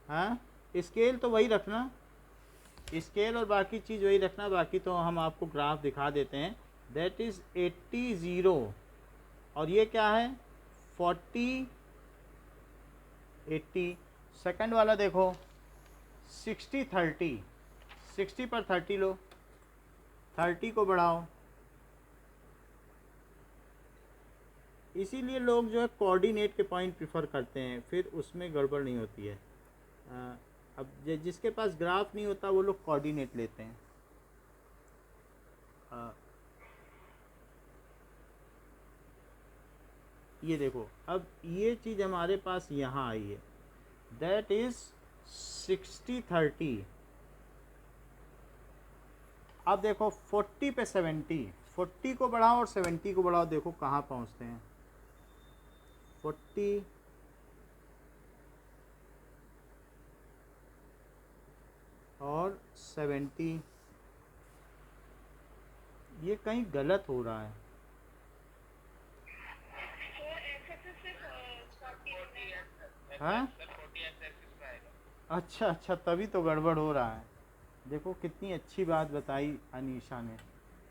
S1: हाँ स्केल तो वही रखना, स्केल और बाकी चीज़ वही रखना, बाकी तो हम आपको ग्राफ दिखा देते हैं। दैट इज़ 80 0, और ये क्या है 40 80। सेकंड वाला देखो 60 30, 60 पर 30 लो, 30 को बढ़ाओ। इसीलिए लोग जो है कोऑर्डिनेट के पॉइंट प्रिफर करते हैं, फिर उसमें गड़बड़ नहीं होती है। अब जिसके पास ग्राफ नहीं होता वो लोग कोऑर्डिनेट लेते हैं। ये देखो अब ये चीज़ हमारे पास यहाँ आई है, दैट इज 60 30। अब देखो 40 पे 70, 40 को बढ़ाओ और 70 को बढ़ाओ, देखो कहाँ पहुँचते हैं। 40 और 70, ये कहीं गलत हो रहा है। हाँ अच्छा अच्छा, तभी तो गड़बड़ हो रहा है। देखो कितनी अच्छी बात बताई अनीशा ने,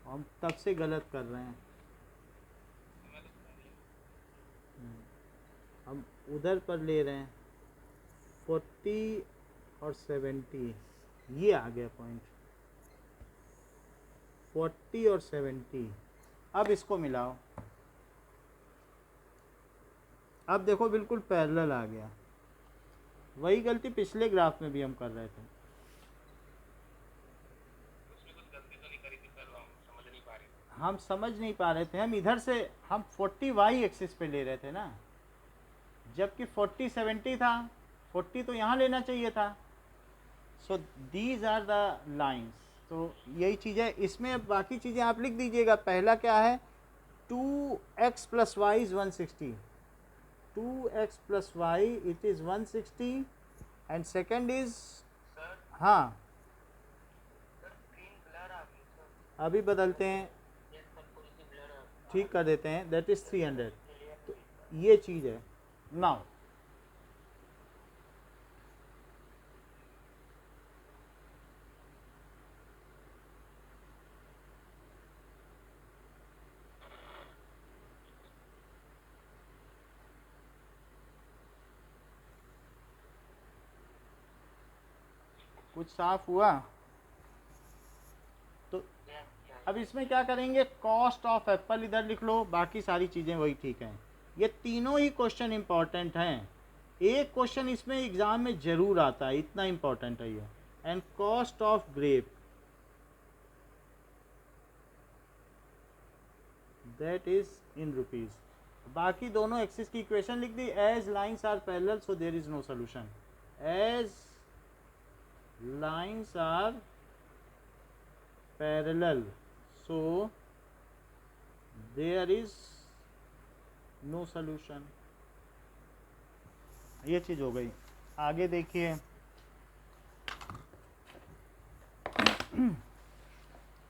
S1: हम तब से गलत कर रहे हैं। हम उधर पर ले रहे हैं 40 और 70, ये आ गया पॉइंट 40 और 70। अब इसको मिलाओ, अब देखो बिल्कुल पैरेलल आ गया। वही गलती पिछले ग्राफ में भी हम कर रहे थे। हम समझ नहीं पा रहे थे, हम इधर से हम 40 वाई एक्सिस पे ले रहे थे ना, जबकि 40 70 था, 40 तो यहाँ लेना चाहिए था। So these are the lines. तो यही चीज़ है इसमें। अब बाकी चीज़ें आप लिख दीजिएगा। पहला क्या है 2x + y is 160, 2x + y it is 160, and second is हाँ अभी बदलते हैं, ठीक कर देते हैं, दैट इज़ 300। तो ये चीज़ है नाउ। कुछ साफ हुआ? तो अब इसमें क्या करेंगे, कॉस्ट ऑफ एप्पल इधर लिख लो, बाकी सारी चीज़ें वही ठीक हैं। ये तीनों ही क्वेश्चन इंपॉर्टेंट हैं। एक क्वेश्चन इसमें एग्ज़ाम में ज़रूर आता है, इतना इंपॉर्टेंट है ये। And cost of grape, that is in rupees. बाकी दोनों एक्सिस की इक्वेशन लिख दी। As lines are parallel so there is no solution. As lines are parallel so there is no solution. ये चीज़ हो गई। आगे देखिए,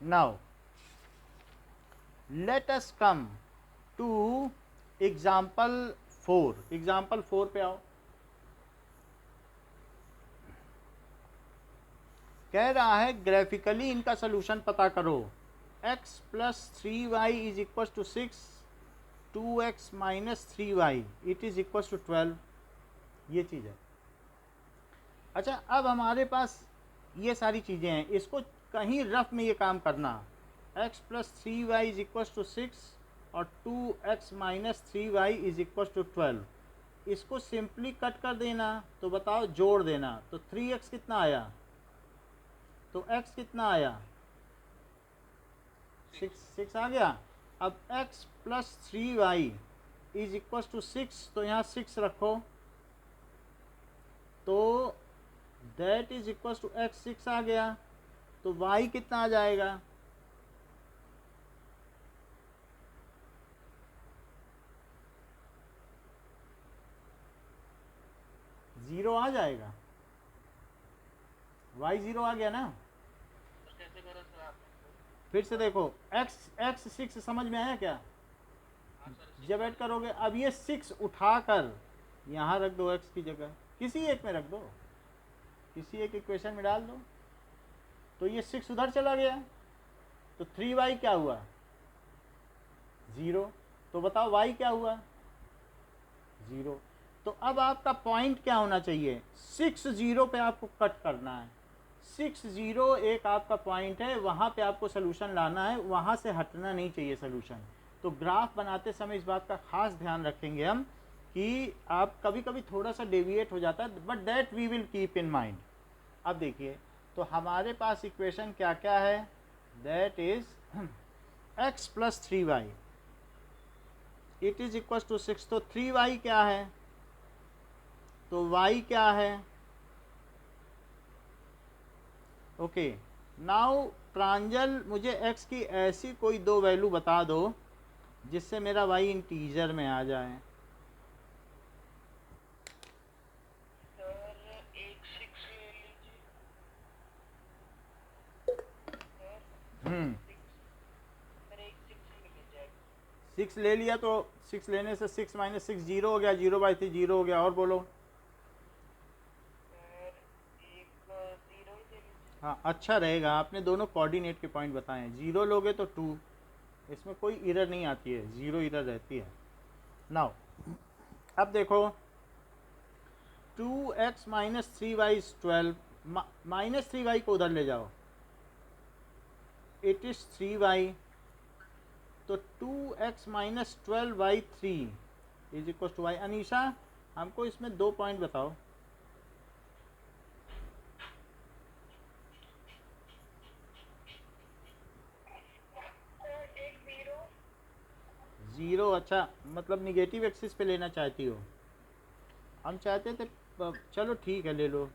S1: now let us come to example 4। Example 4 पे आओ। कह रहा है ग्राफिकली इनका सोल्यूशन पता करो। x plus 3y is equal to 6, 2x minus 3y it is equal to 12। ये चीज़ है। अच्छा, अब हमारे पास ये सारी चीज़ें हैं, इसको कहीं रफ में ये काम करना। x plus 3y is equal to 6 और 2x minus 3y is equal to 12। इसको सिंपली कट कर देना, तो बताओ जोड़ देना, तो 3x कितना आया, तो x कितना आया, 6 आ गया। अब x plus 3y is equal to 6, तो यहाँ 6 रखो, तो that is equal to x 6 आ गया। तो y कितना आ जाएगा, जीरो आ जाएगा। y 0 आ गया ना। फिर से देखो, x 6 समझ में आया क्या? जब ऐड करोगे, अब ये 6 उठाकर यहाँ रख दो x की जगह, किसी एक में रख दो, किसी एक इक्वेशन में डाल दो, तो ये 6 उधर चला गया, तो 3y क्या हुआ, 0। तो बताओ y क्या हुआ, 0। तो अब आपका पॉइंट क्या होना चाहिए, 6 0 पे आपको कट करना है। 6 0 एक आपका पॉइंट है, वहाँ पे आपको सोल्यूशन लाना है, वहाँ से हटना नहीं चाहिए सोल्यूशन। तो ग्राफ बनाते समय इस बात का खास ध्यान रखेंगे हम कि आप कभी कभी थोड़ा सा डेविएट हो जाता है, but that we will keep in mind. अब देखिए, तो हमारे पास इक्वेशन क्या क्या है, that is x plus 3y it is equal to 6। तो 3y क्या है, तो y क्या है, ओके। नाउ प्रांजल, मुझे x की ऐसी कोई दो वैल्यू बता दो जिससे मेरा y इंटीजर में आ जाए। हम्म, 6 ले लिया, तो 6 लेने से 6 माइनस 6 0 हो गया, 0/3 0 हो गया। और बोलो। हाँ, अच्छा रहेगा, आपने दोनों कोऑर्डिनेट के पॉइंट बताए हैं। 0 लोगे तो 2, इसमें कोई एरर नहीं आती है, 0 एरर रहती है। नाउ अब देखो, 2x minus 3y is 12, minus 3y को उधर ले जाओ, इट इज 3y। तो 2x minus 12/3 is equal to y। Anisha, हमको इसमें दो पॉइंट बताओ। जीरो, अच्छा, मतलब निगेटिव एक्सिस पे लेना चाहती हो। हम चाहते थे, चलो ठीक है, ले लो।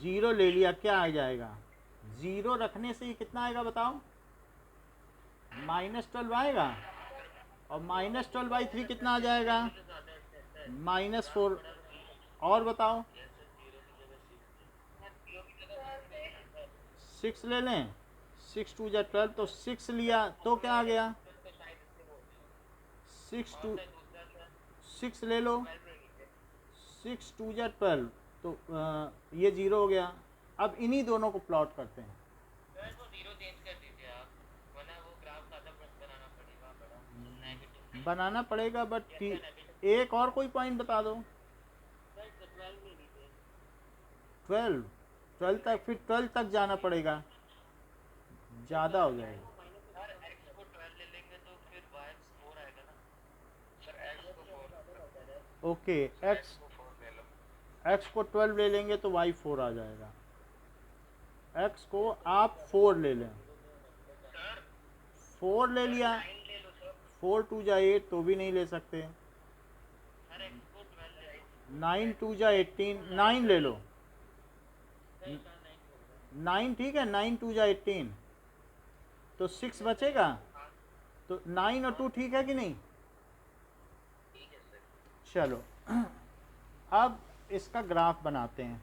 S1: जीरो ले लिया, क्या आ जाएगा, जीरो रखने से ही कितना आएगा बताओ, -12 आएगा। और -12/3 कितना आ जाएगा, -4। और बताओ, 6 ले लें, 6 2 जा 12, तो 6 लिया तो क्या आ गया, 6 ले लो, 6 2 जा 12, तो ये 0 हो गया। अब इन्हीं दोनों को प्लॉट करते हैं। बनाना पड़ेगा, बट एक और कोई पॉइंट बता दो। 12 तक, फिर 12 तक जाना पड़ेगा, ज़्यादा हो जाएगा। ओके, x को 12 ले लेंगे तो y 4 आ जाएगा। x को आप 4 ले लें, 4 ले लिया, 4 2 जा 8 तो भी नहीं ले सकते। 9 2 जा 18, 9 ले लो, 9 ठीक है, 9 2 जा 18 तो 6 बचेगा, तो 9 और 2 ठीक है कि नहीं। चलो अब इसका ग्राफ बनाते हैं।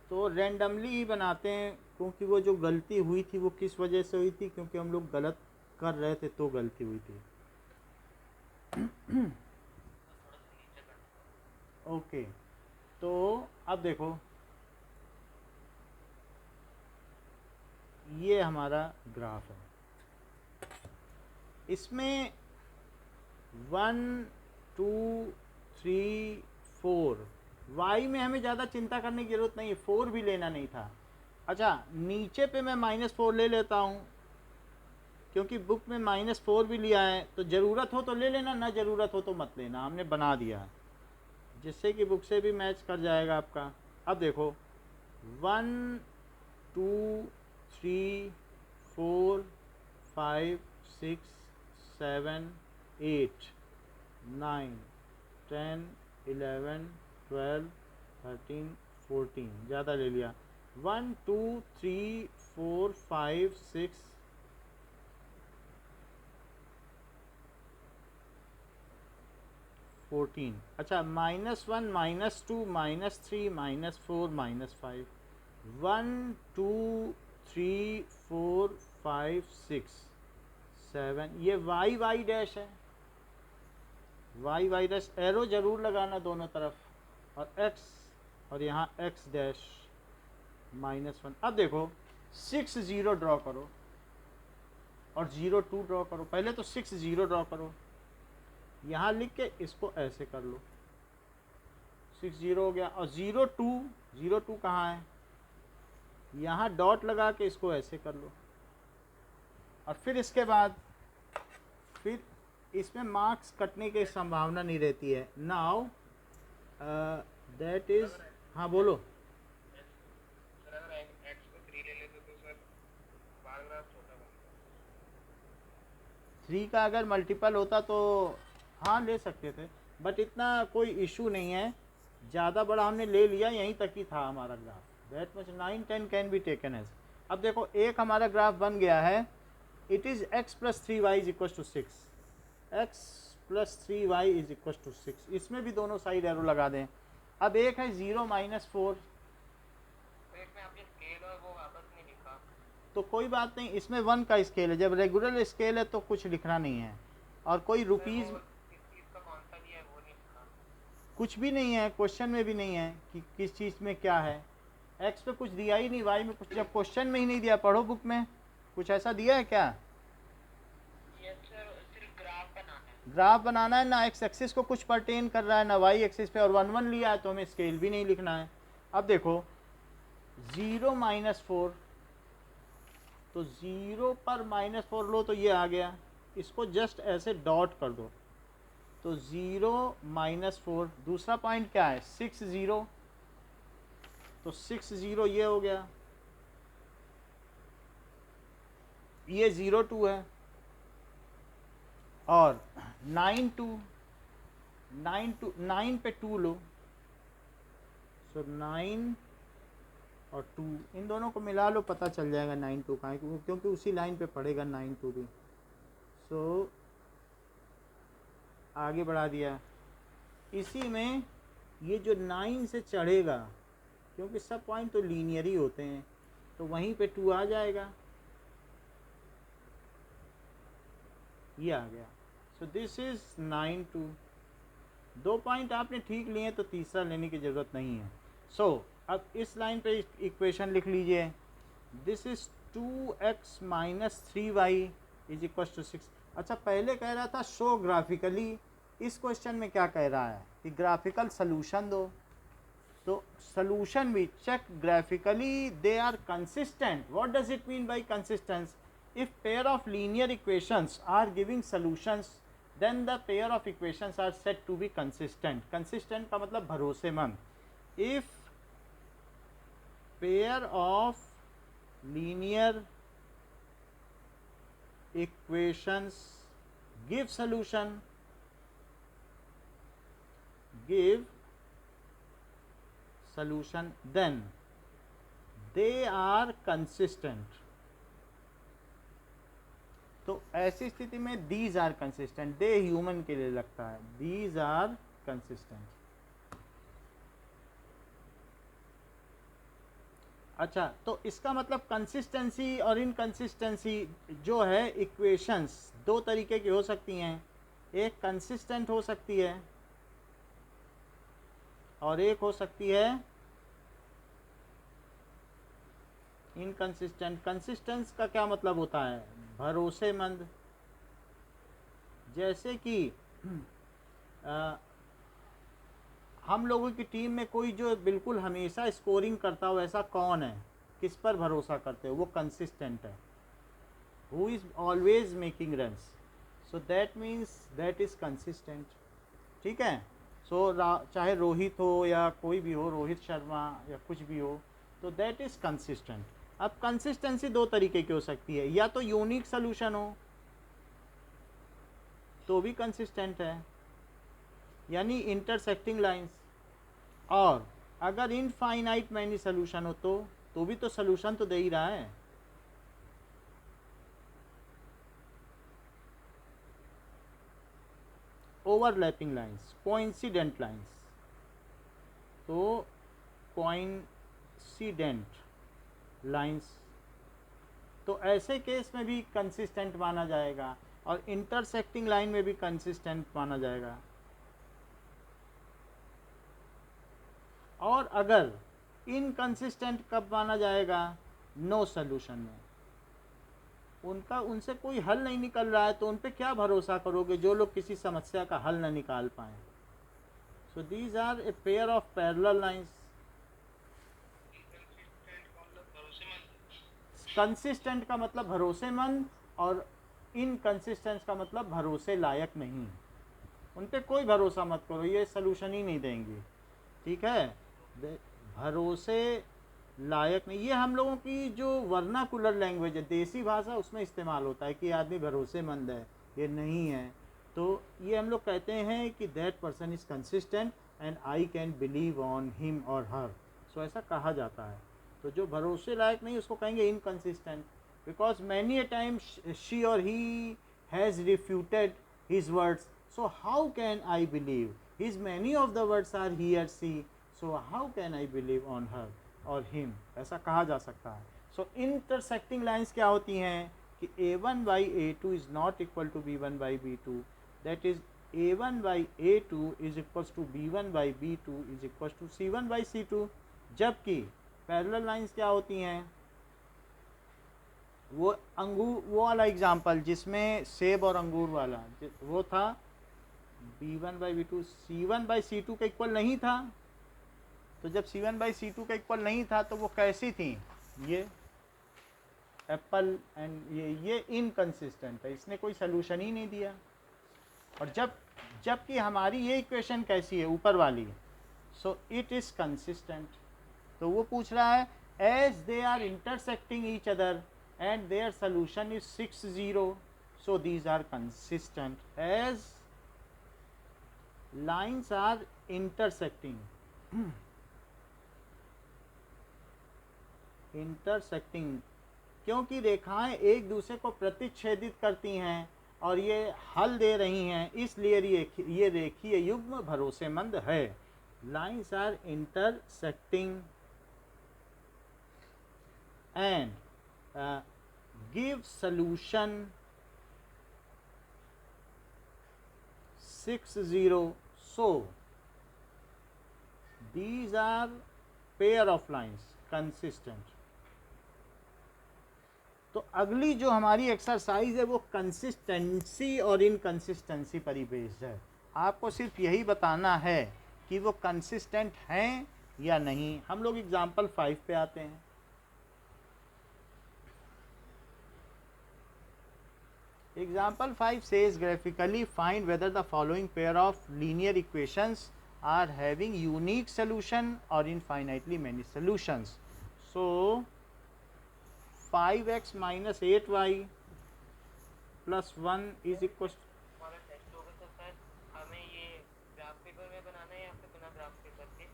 S1: तो रेंडमली ही बनाते हैं, क्योंकि वो जो गलती हुई थी वो किस वजह से हुई थी, क्योंकि हम लोग गलत कर रहे थे तो गलती हुई थी। ओके, तो अब देखो ये हमारा ग्राफ है, इसमें 1 2 3 4, वाई में हमें ज़्यादा चिंता करने की ज़रूरत नहीं है, 4 भी लेना नहीं था। अच्छा, नीचे पे मैं -4 ले लेता हूँ, क्योंकि बुक में -4 भी लिया है, तो ज़रूरत हो तो ले लेना, ना ज़रूरत हो तो मत लेना, हमने बना दिया है जिससे कि बुक से भी मैच कर जाएगा आपका। अब देखो 1 2 3 4 5 6 7 8 9 10 11 12 13 14, ज़्यादा ले लिया। 1 2 3 4 5 6 14। अच्छा, -1 -2 -3 -4 -5, 1 2 3 4 5 6 7, ये वाई वाई डैश है, वाई वाई डैश एरो जरूर लगाना दोनों तरफ, और एक्स, और यहाँ एक्स डैश -1। अब देखो 6 0 ड्रॉ करो और 0 2 ड्रॉ करो, पहले तो 6 0 ड्रॉ करो, यहाँ लिख के इसको ऐसे कर लो, 6 0 हो गया, और 0 2 कहाँ है, यहाँ डॉट लगा के इसको ऐसे कर लो, और फिर इसके बाद फिर इसमें मार्क्स कटने की संभावना नहीं रहती है। नाउ दैट इज, हाँ बोलो। थ्री का अगर मल्टीपल होता तो हाँ ले सकते थे, बट इतना कोई इशू नहीं है, ज़्यादा बड़ा हमने ले लिया, यहीं तक ही था हमारा graph, that much 9 10 can be taken as. अब देखो एक हमारा ग्राफ बन गया है, it is x + 3y = 6, x + 3y = 6, इसमें भी दोनों साइड एरो लगा दें। अब एक है 0 -4, तो कोई बात नहीं, इसमें 1 का स्केल है, जब रेगुलर स्केल है तो कुछ लिखना नहीं है, और कोई रुपीज़ कुछ भी नहीं है, क्वेश्चन में भी नहीं है कि किस चीज़ में क्या है। एक्स पे कुछ दिया ही नहीं, वाई में कुछ, जब क्वेश्चन में ही नहीं दिया, पढ़ो बुक में कुछ ऐसा दिया है क्या। ग्राफ बनाना है ना, एक्स एक्सिस को कुछ परटेन कर रहा है ना वाई एक्सिस पे, और 1 1 लिया है तो हमें स्केल भी नहीं लिखना है। अब देखो 0 -4, तो 0 पर -4 लो तो ये आ गया, इसको जस्ट ऐसे डॉट कर दो, तो 0 -4, दूसरा पॉइंट क्या है 6 0, तो 6 0 ये हो गया, ये 0 2 है, और 9 2 9 पे 2 लो, सो 9 और 2 इन दोनों को मिला लो, पता चल जाएगा 9 2 कहाँ है, क्योंकि उसी लाइन पे पड़ेगा 9 2 भी। सो आगे बढ़ा दिया, इसी में ये जो 9 से चढ़ेगा, क्योंकि सब पॉइंट तो लीनियर ही होते हैं, तो वहीं पे 2 आ जाएगा, ये आ गया। सो दिस इज 9 2, 2 पॉइंट आपने ठीक लिए तो तीसरा लेने की ज़रूरत नहीं है। सो अब इस लाइन पे इक्वेशन लिख लीजिए, दिस इज 2x - 3y = 6। अच्छा, पहले कह रहा था शो ग्राफिकली, इस क्वेश्चन में क्या कह रहा है कि ग्राफिकल सलूशन दो, तो सलूशन भी check graphically they are consistent. What does it mean by consistence, if pair of linear equations are giving solutions then the pair of equations are said to be consistent। consistent का मतलब भरोसेमंद। if pair of linear equations give solution, give solution, then they are consistent. तो ऐसी स्थिति में these are consistent, they human के लिए लगता है, these are consistent. अच्छा, तो इसका मतलब कंसिस्टेंसी और इनकंसिस्टेंसी जो है इक्वेशंस दो तरीके की हो सकती हैं, एक कंसिस्टेंट हो सकती है और एक हो सकती है इनकंसिस्टेंट. कंसिस्टेंस का क्या मतलब होता है? भरोसेमंद. जैसे कि हम लोगों की टीम में कोई जो बिल्कुल हमेशा स्कोरिंग करता हो, ऐसा कौन है? किस पर भरोसा करते हो? वो कंसिस्टेंट है. Who is always making runs, so that means that is consistent. ठीक है. सो चाहे रोहित हो या कोई भी हो, रोहित शर्मा या कुछ भी हो, तो दैट इज़ कंसिस्टेंट. अब कंसिस्टेंसी दो तरीके की हो सकती है, या तो यूनिक सोल्यूशन हो तो भी कंसिस्टेंट है, यानी इंटरसेक्टिंग लाइंस, और अगर इनफाइनाइट मैनी सोल्यूशन हो तो भी तो सोल्यूशन तो दे ही रहा है. ओवरलैपिंग लाइंस, कोइंसिडेंट लाइंस, तो कोइंसिडेंट लाइंस तो ऐसे केस में भी कंसिस्टेंट माना जाएगा, और इंटरसेक्टिंग लाइन में भी कंसिस्टेंट माना जाएगा. और अगर इनकंसिस्टेंट कब माना जाएगा? नो सॉल्यूशन में. उनसे कोई हल नहीं निकल रहा है, तो उन पे क्या भरोसा करोगे जो लोग किसी समस्या का हल न निकाल पाए? So these are a pair of parallel lines. Consistent का मतलब भरोसेमंद, और इनकंसिस्टेंट का मतलब भरोसे लायक नहीं. उन पे कोई भरोसा मत करो, ये सलूशन ही नहीं देंगे. ठीक है. भरोसे लायक नहीं, ये हम लोगों की जो वर्नाकुलर लैंग्वेज है, देसी भाषा, उसमें इस्तेमाल होता है कि आदमी भरोसेमंद है, ये नहीं है. तो ये हम लोग कहते हैं कि that person is consistent and I can believe on him और हर. सो ऐसा कहा जाता है. तो जो भरोसे लायक नहीं उसको कहेंगे inconsistent, because many a time she और he has refuted his words, so how can I believe? His many of the words are he और she, so how can I believe on her और him, ऐसा कहा जा सकता है. सो intersecting lines क्या होती हैं कि A1 by A2 is not equal to B1 by B2, that is A1 by A2 is equals to B1 by B2 is equals to C1 by C2. जबकि पैरेलल लाइंस क्या होती हैं? वो वाला एग्जाम्पल जिसमें सेब और अंगूर वाला, वो था B1 by B2 C1 by C2 के इक्वल नहीं था. तो जब C1 by C2 का इक्वल नहीं था तो वो कैसी थी? ये एप्पल एंड ये इनकंसिस्टेंट है, इसने कोई सलूशन ही नहीं दिया. और जबकि हमारी ये इक्वेशन कैसी है ऊपर वाली? So it is consistent. तो वो पूछ रहा है as they are intersecting each other and their solution is 6-0, so these are consistent. As lines are intersecting, intersecting क्योंकि रेखाएं एक दूसरे को प्रतिच्छेदित करती हैं और ये हल दे रही हैं, इसलिए ये रेखीय युग्म भरोसेमंद है. Lines are intersecting and give solution 6-0, so these are pair of lines consistent. तो अगली जो हमारी एक्सरसाइज है वो कंसिस्टेंसी और इनकंसिस्टेंसी पर ही बेस्ड है. आपको सिर्फ यही बताना है कि वो कंसिस्टेंट हैं या नहीं. हम लोग एग्जाम्पल 5 पे आते हैं. Example 5 says graphically find whether the following pair of linear equations are having unique solution or infinitely many solutions. So 5x minus 8y plus 1 is equal,
S2: हमारा टेस्ट होगा तो सर हमें ये ग्राफ पेपर में बनाना है या फिर बिना ग्राफ पेपर के?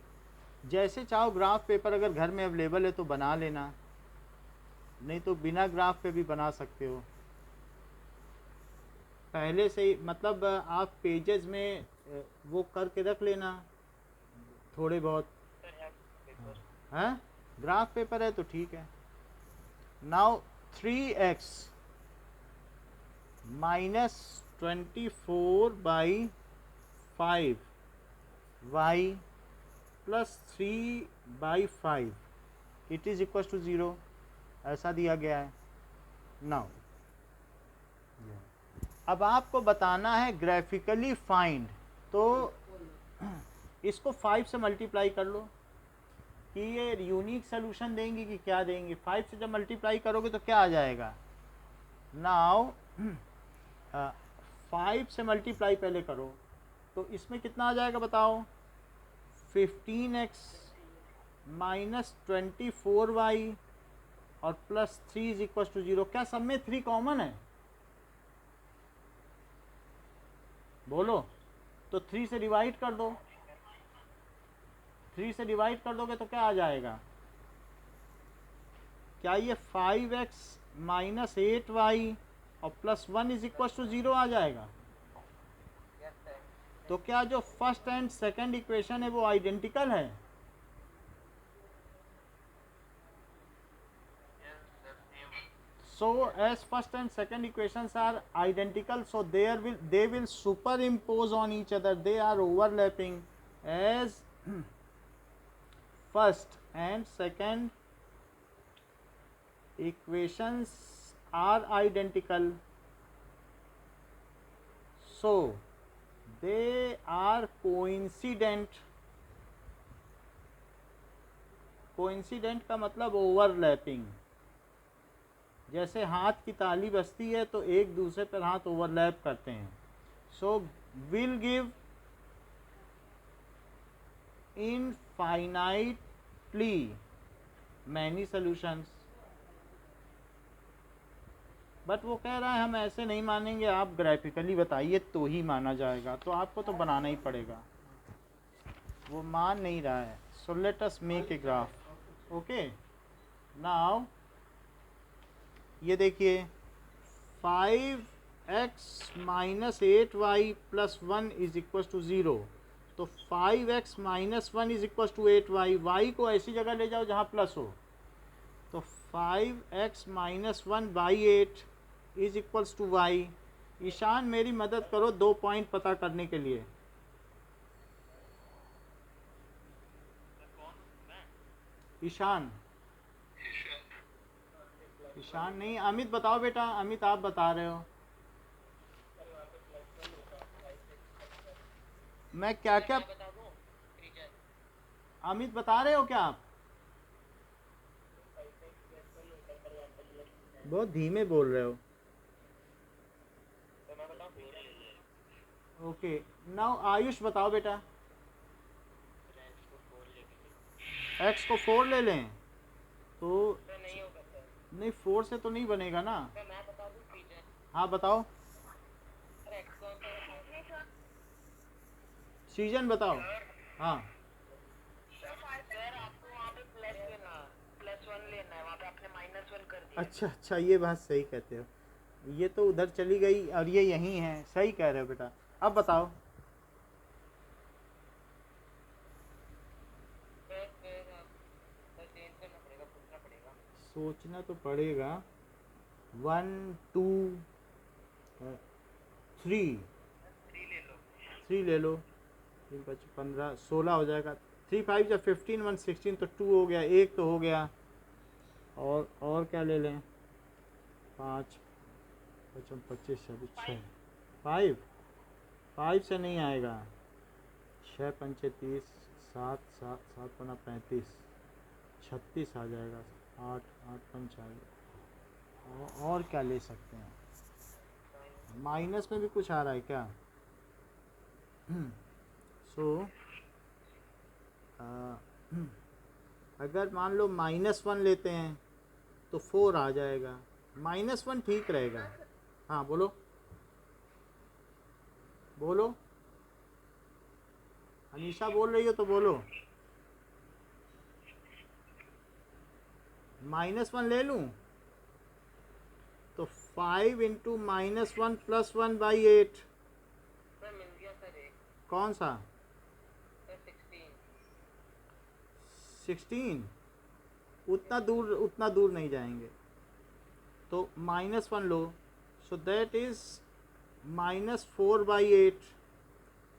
S1: जैसे चाहो ग्राफ पेपर अगर घर में अवेलेबल है तो बना लेना, नहीं तो बिना ग्राफ पे भी बना सकते हो। पहले से ही मतलब आप पेजेस में वो करके रख लेना थोड़े बहुत।
S2: सर है पेपर।
S1: हैं, ग्राफ पेपर है तो ठीक है। Now 3x minus 24/5 y plus 3/5 it is equal to 0, ऐसा दिया गया है। नाउ अब आपको बताना है ग्राफिकली फाइंड, तो इसको 5 से मल्टीप्लाई कर लो कि ये यूनिक सोल्यूशन देंगी कि क्या देंगी। 5 से जब मल्टीप्लाई करोगे तो क्या आ जाएगा। नाउ 5 से मल्टीप्लाई पहले करो तो इसमें कितना आ जाएगा बताओ। 15x माइनस 24y और प्लस 3 इज इक्वल टू 0। क्या सब में 3 कॉमन है, बोलो। तो 3 से डिवाइड कर दो, 3 से डिवाइड कर दोगे तो क्या आ जाएगा। क्या ये 5x माइनस 8y और प्लस 1 इज इक्वल टू 0 आ जाएगा।
S2: Yes sir.
S1: तो क्या जो फर्स्ट एंड सेकंड इक्वेशन है वो आइडेंटिकल है।
S2: Yes sir same.
S1: So as first and second equations are identical, so they will superimpose on each other, they are overlapping as first and second equations are identical, so they are coincident। coincident का मतलब overlapping, जैसे हाथ की ताली बजती है तो एक दूसरे पर हाथ ओवरलैप करते हैं। So will give infinitely many solutions. But वो कह रहा है हम ऐसे नहीं मानेंगे, आप ग्राफिकली बताइए तो ही माना जाएगा, तो आपको तो बनाना ही पड़ेगा। वो मान नहीं रहा है। So let us make a graph. Okay, now ये देखिए 5x minus 8y plus 1 is equal to 0। तो 5x minus 1 is equal to 8y, y को ऐसी जगह ले जाओ जहाँ प्लस हो। तो 5x minus 1/8 is equals to y। Ishaan मेरी मदद करो 2 पॉइंट पता करने के लिए।
S2: कौन? मैं?
S1: ईशान, ईशान नहीं, अमित बताओ बेटा। अमित आप बता रहे हो, मैं क्या क्या।
S2: मैं बता दूं रीजन?
S1: अमित बता रहे हो क्या आप। बहुत धीमे बोल रहे हो।
S2: तो मैं बताऊं रीजन?
S1: ओके, नाउ आयुष बताओ बेटा।
S2: एक्स को 4 लेके।
S1: x को 4 ले लें तो
S2: तो नहीं होगा सर।
S1: नहीं, 4 से तो नहीं बनेगा ना।
S2: तो मैं बता दूं रीजन?
S1: हाँ बताओ,
S2: सर एक्स कौन सा है?
S1: सीजन बताओ। हाँ
S2: सर आपको वहाँ पे प्लस लेना, +1 लेना है, वहाँ पे आपने -1 कर दिया।
S1: अच्छा अच्छा, ये बात सही कहते हो। ये तो उधर चली गई और ये यहीं है, सही कह रहे हो बेटा। अब बताओ।
S2: फिर सर चेंज करना पड़ेगा, पूछना पड़ेगा।
S1: सोचना तो पड़ेगा। 1 2 3
S2: 3 ले लो।
S1: 3 ले लो। 3 5 15 16 हो जाएगा। 3 5 जब 15 1 16 तो 2 हो गया, एक तो हो गया। और क्या ले लें। 5 5 25 26 6 5 से नहीं आएगा। 6 पंचे 30, 7 7 7 पना 35, 36 आ जाएगा। 8 8 पंच आ गया। और क्या ले सकते हैं। माइनस में भी कुछ आ रहा है क्या। सो अगर मान लो -1 लेते हैं तो 4 आ जाएगा। -1 ठीक रहेगा। हाँ बोलो बोलो, अनीशा बोल रही हो तो बोलो। -1 ले लूँ तो 5 इंटू -1 + 1/8।
S2: सर मिल गया सर एक।
S1: कौन सा?
S2: सर 16।
S1: 16? उतना दूर नहीं जाएंगे, तो -1 लो, सो दैट इज -4/8,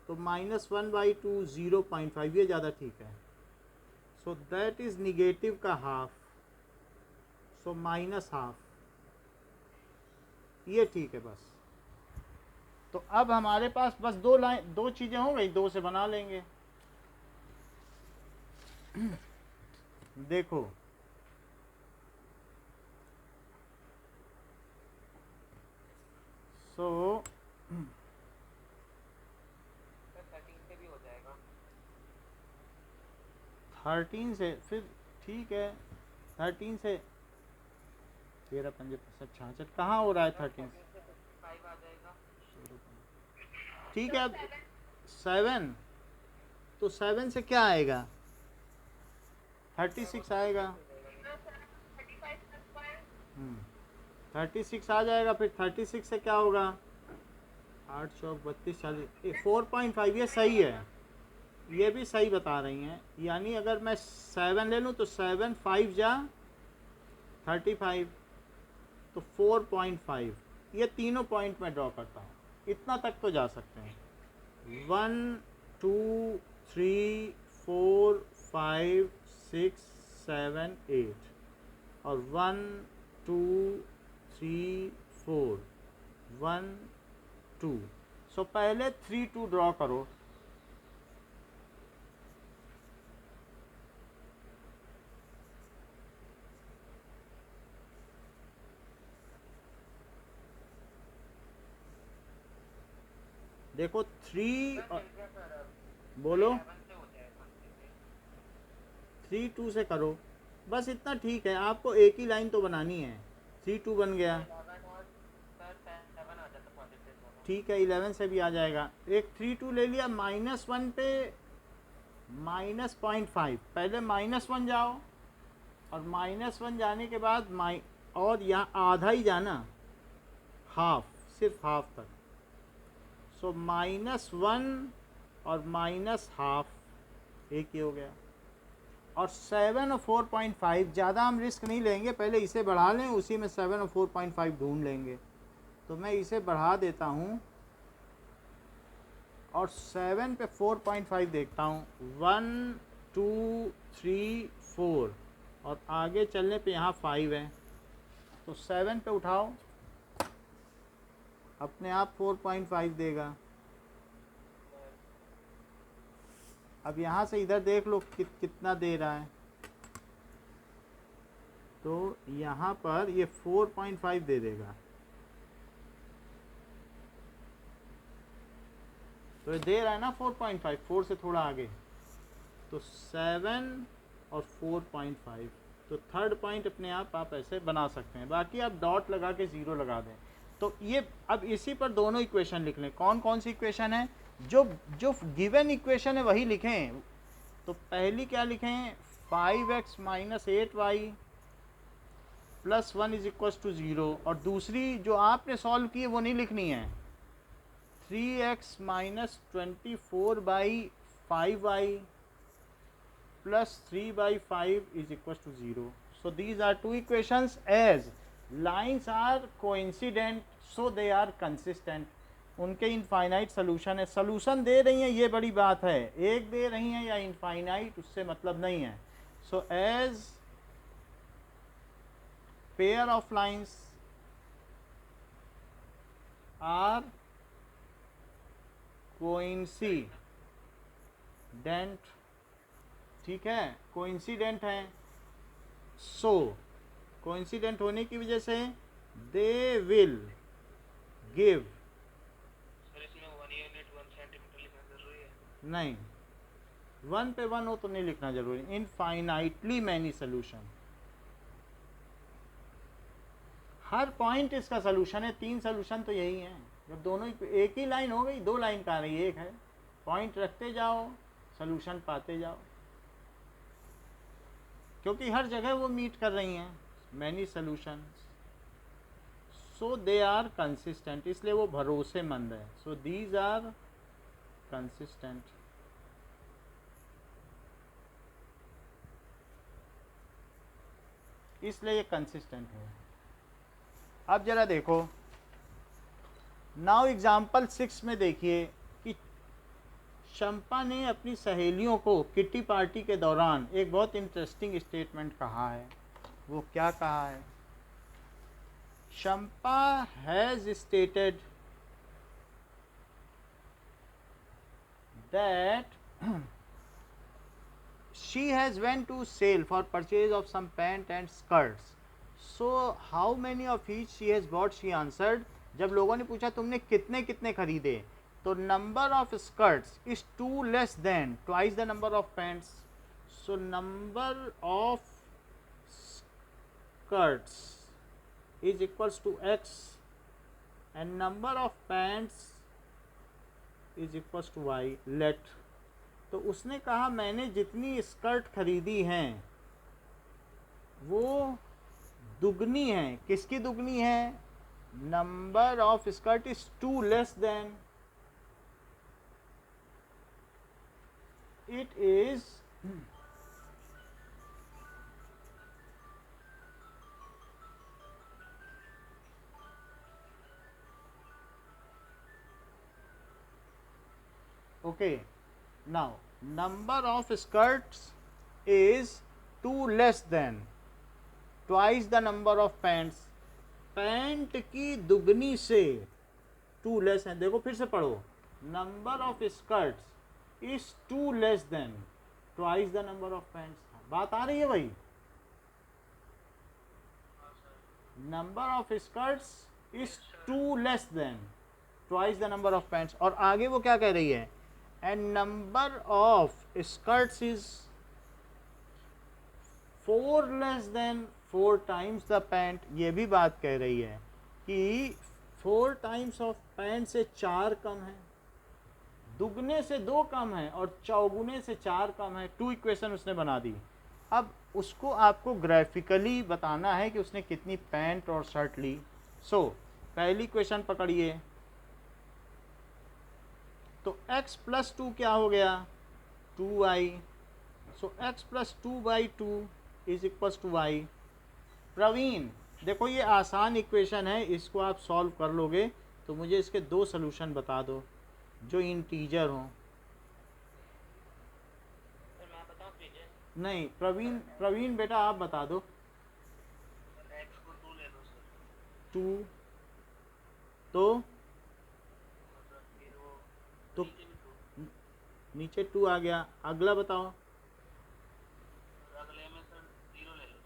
S1: तो -1/2 0.5, ये ज़्यादा ठीक है। सो दैट इज निगेटिव का हाफ, सो -1/2, ये ठीक है बस। तो अब हमारे पास बस दो चीज़ें हो गई, 2 से बना लेंगे। देखो सो
S2: सर 13 से भी हो जाएगा।
S1: 13 से फिर ठीक है, 13 से 13 पंजे 66, कहाँ हो रहा है 13 से?
S2: 13 से 5 आ जाएगा।
S1: ठीक है, अब 7, तो 7 से क्या आएगा? 36 आएगा। 36 आ जाएगा, फिर 36 से क्या होगा? 8 चौक 32 40, 4.5, ये सही है, ये भी सही बता रही हैं। यानी अगर मैं 7 ले लूँ तो 7 5 जा 35, तो 4.5, ये तीनों पॉइंट मैं ड्रॉ करता हूँ, इतना तक तो जा सकते हैं। 1 2 3 4 5 6 7 8, और 1 2 3 4 1 2। सो पहले 3 2 ड्रॉ करो। देखो 3
S2: सर
S1: और
S2: मिल गया सर अब।
S1: बोलो
S2: 11 से हो जाएगा।
S1: 3 2 से करो, बस इतना ठीक है। आपको एक ही लाइन तो बनानी है। 3 2 बन गया,
S2: 11 और सर 7 आ जाता पॉजिटिव दोनों।
S1: ठीक है 11 से भी आ जाएगा। एक 3 2 ले लिया, -1 पे -0.5, पहले -1 जाओ, और -1 जाने के बाद और यहाँ आधा ही जाना, हाफ, सिर्फ हाफ तक। सो -1 और -1/2 एक ही हो गया। और 7 और 4.5, ज़्यादा हम रिस्क नहीं लेंगे, पहले इसे बढ़ा लें, उसी में 7 और 4.5 ढूंढ लेंगे। तो मैं इसे बढ़ा देता हूँ और 7 पे 4.5 देखता हूँ, 1 2 3 4, और आगे चलने पे यहाँ 5 है, तो 7 पे उठाओ, अपने आप 4.5 देगा। अब यहाँ से इधर देख लो कितना दे रहा है, तो यहाँ पर ये 4.5 दे देगा, तो ये दे रहा है ना 4.5, 4 से थोड़ा आगे, तो 7 और 4.5, तो थर्ड पॉइंट अपने आप ऐसे बना सकते हैं। बाकी आप डॉट लगा के 0 लगा दें। तो ये अब इसी पर दोनों इक्वेशन लिख लें। कौन कौन सी इक्वेशन है? जो गिवन इक्वेशन है वही लिखें। तो पहली क्या लिखें? 5x - 8y + 1 = 0, और दूसरी जो आपने सॉल्व की है वो नहीं लिखनी है। 3x - 24/5y + 3/5 = 0. So these are two equations. As lines are coincident, so they are consistent. उनके इनफाइनाइट सोल्यूशन है। सोल्यूशन दे रही हैं, ये बड़ी बात है। एक दे रही हैं या इनफाइनाइट, उससे मतलब नहीं है। So as pair of lines are coincident, ठीक है, कोइंसिडेंट हैं, सो कोइंसिडेंट होने की वजह से दे विल गिव,
S2: सर इसमें 1 यूनिट 1 सेंटीमीटर लिखना जरूरी है?
S1: नहीं, 1 पे 1 हो तो नहीं लिखना जरूरी। इनफाइनाइटली मैनी सोल्यूशन, हर पॉइंट इसका सोल्यूशन है, 3 सोल्यूशन तो यही हैं। जब दोनों एक ही लाइन हो गई, 2 लाइन कहाँ रही, एक है। पॉइंट रखते जाओ, सोल्यूशन पाते जाओ, क्योंकि हर जगह वो मीट कर रही हैं, many solution, so they are consistent, इसलिए वो भरोसेमंद है। So these are consistent. इसलिए ये कंसिस्टेंट है। अब जरा देखो, नाउ एग्जाम्पल 6 में देखिए कि शंपा ने अपनी सहेलियों को किट्टी पार्टी के दौरान एक बहुत इंटरेस्टिंग स्टेटमेंट कहा है। वो क्या कहा है? Shampa has stated that she has went to sale for purchase of some pant and skirts, so how many of each she has bought, she answered, जब लोगों ने पूछा तुमने कितने कितने खरीदे, तो number of skirts is 2 less than twice the number of pants, so number of skirts is equals to x and number of pants is equals to y। Let, तो उसने कहा मैंने जितनी स्कर्ट खरीदी हैं वो दुगनी है। किसकी दुगनी है? Number of skirt is 2 less then, it is okay. Now number of skirts is 2 less than twice the number of pants, pant की दुगनी से 2 लेस है। देखो फिर से पढ़ो, number of skirts is 2 less than twice the number of pants. बात आ रही है भाई? Number of skirts is 2 less than twice the number of pants, और आगे वो क्या कह रही है? and number of skirts is 4 less than 4 times the pant। ये भी बात कह रही है कि 4 times of pant से 4 कम है, दुगने से 2 कम है और चौगुने से 4 कम है। 2 इक्वेशन उसने बना दी। अब उसको आपको ग्राफिकली बताना है कि उसने कितनी पैंट और शर्ट ली। सो पहली इक्वेशन पकड़िए, तो x प्लस 2 क्या हो गया? 2y। So x plus 2/2 is equals to y। Praveen देखो ये आसान इक्वेशन है, इसको आप सॉल्व कर लोगे तो मुझे इसके 2 सॉल्यूशन बता दो जो इंटीजर हों। नहीं प्रवीण बेटा आप बता दो।
S2: x को 2 ले लो सर।
S1: 2 तो नीचे 2 आ गया। अगला बताओ।
S2: अगले में सर 0 ले लो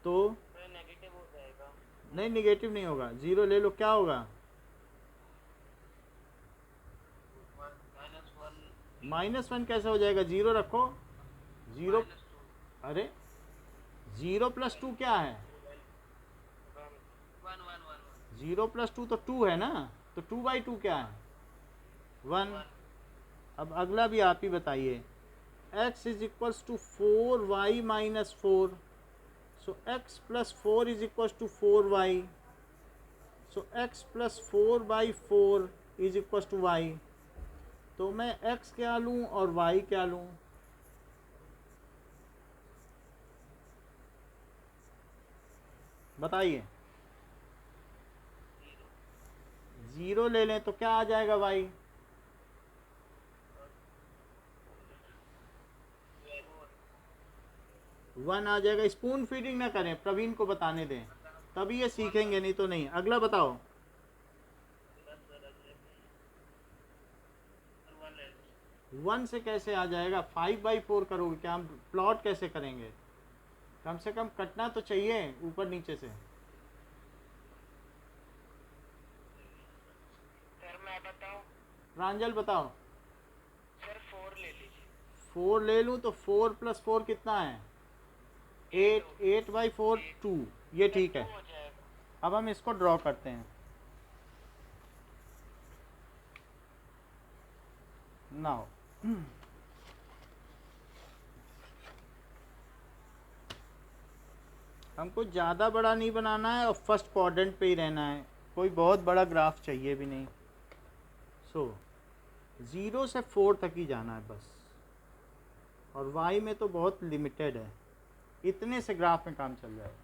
S1: तो
S2: नेगेटिव हो जाएगा।
S1: नहीं नेगेटिव नहीं होगा, 0 ले लो, क्या होगा? -1 कैसे हो जाएगा? 0 रखो, 0 अरे 0 प्लस 2 क्या है? 0 प्लस 2 तो 2 है ना, तो 2/2 क्या है? 1। अब अगला भी आप ही बताइए। x is equals to 4y minus 4, so x plus 4 is equals to 4y, so x plus 4/4 is equals to y। तो मैं x क्या लूँ और y क्या लूँ? बताइए। 0 ले लें तो क्या आ जाएगा y? 1 आ जाएगा। स्पून फीडिंग ना करें, प्रवीण को बताने दें, तभी ये सीखेंगे, नहीं तो नहीं। अगला बताओ। 1 से कैसे आ जाएगा? 5/4 करोगे क्या? हम प्लॉट कैसे करेंगे? कम से कम कटना तो चाहिए ऊपर नीचे से।
S2: सर मैं बताऊं?
S1: प्रांजल बताओ।
S2: सर 4 ले लीजिए।
S1: 4 ले लूँ तो 4 प्लस 4 कितना है? 8। 8/4 2, ये ठीक है।
S2: हो जाएगा।
S1: अब हम इसको ड्रॉ करते हैं। नाउ हमको ज़्यादा बड़ा नहीं बनाना है और फर्स्ट क्वाड्रेंट पे ही रहना है, कोई बहुत बड़ा ग्राफ चाहिए भी नहीं। सो 0 से 4 तक ही जाना है बस, और y में तो बहुत लिमिटेड है, इतने से ग्राफ में काम चल जाएगा,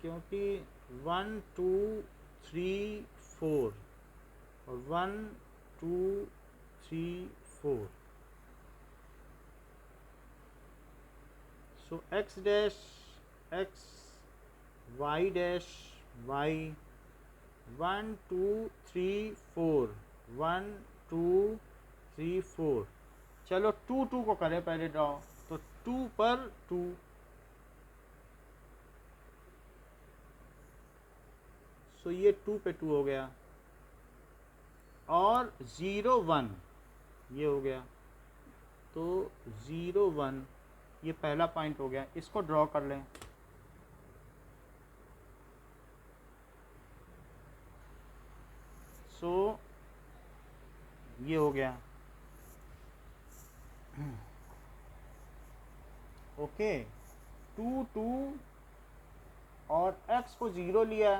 S1: क्योंकि 1 2 3 4 और 1 2 3 4। So x dash x, y dash y, 1 2 3 4, 1 2 3 4। चलो 2 2 को करें पहले ड्रॉ, तो 2 पर 2, सो ये 2 पे 2 हो गया, और 0 1 ये हो गया, तो 0 1 ये पहला पॉइंट हो गया, इसको ड्रॉ कर लें। सो ये हो गया, ओके। 2 2 और x को 0 लिया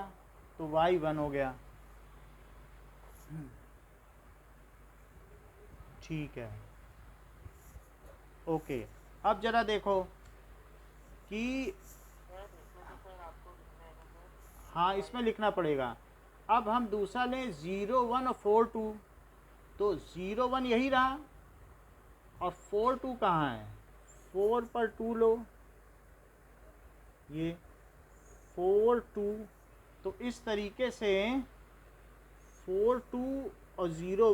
S1: तो y 1 हो गया, ठीक है, ओके। अब जरा देखो कि हाँ, इसमें लिखना पड़ेगा। अब हम दूसरा लें 0 1 और 4 2, तो 0 1 यही रहा और 4 2 कहाँ है, 4 पर 2 लो, ये 4 2, तो इस तरीके से 4 2 और 0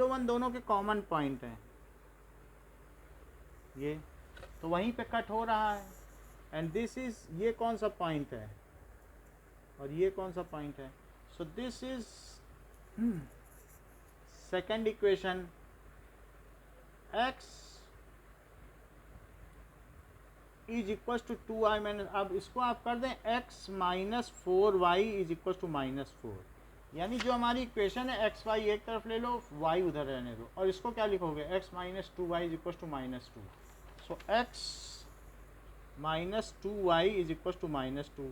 S1: 1 दोनों के कॉमन पॉइंट हैं, ये तो वहीं पे कट हो रहा है, एंड दिस इज, ये कौन सा पॉइंट है और ये कौन सा पॉइंट है, so this is second equation. x is equal to 2i minus, अब इसको आप कर दें x minus 4y is equal to -4, यानी जो हमारी इक्वेशन है एक्स वाई एक तरफ ले लो, y उधर रहने दो, और इसको क्या लिखोगे, x minus 2y is equal to -2, so x minus 2y is equal to -2।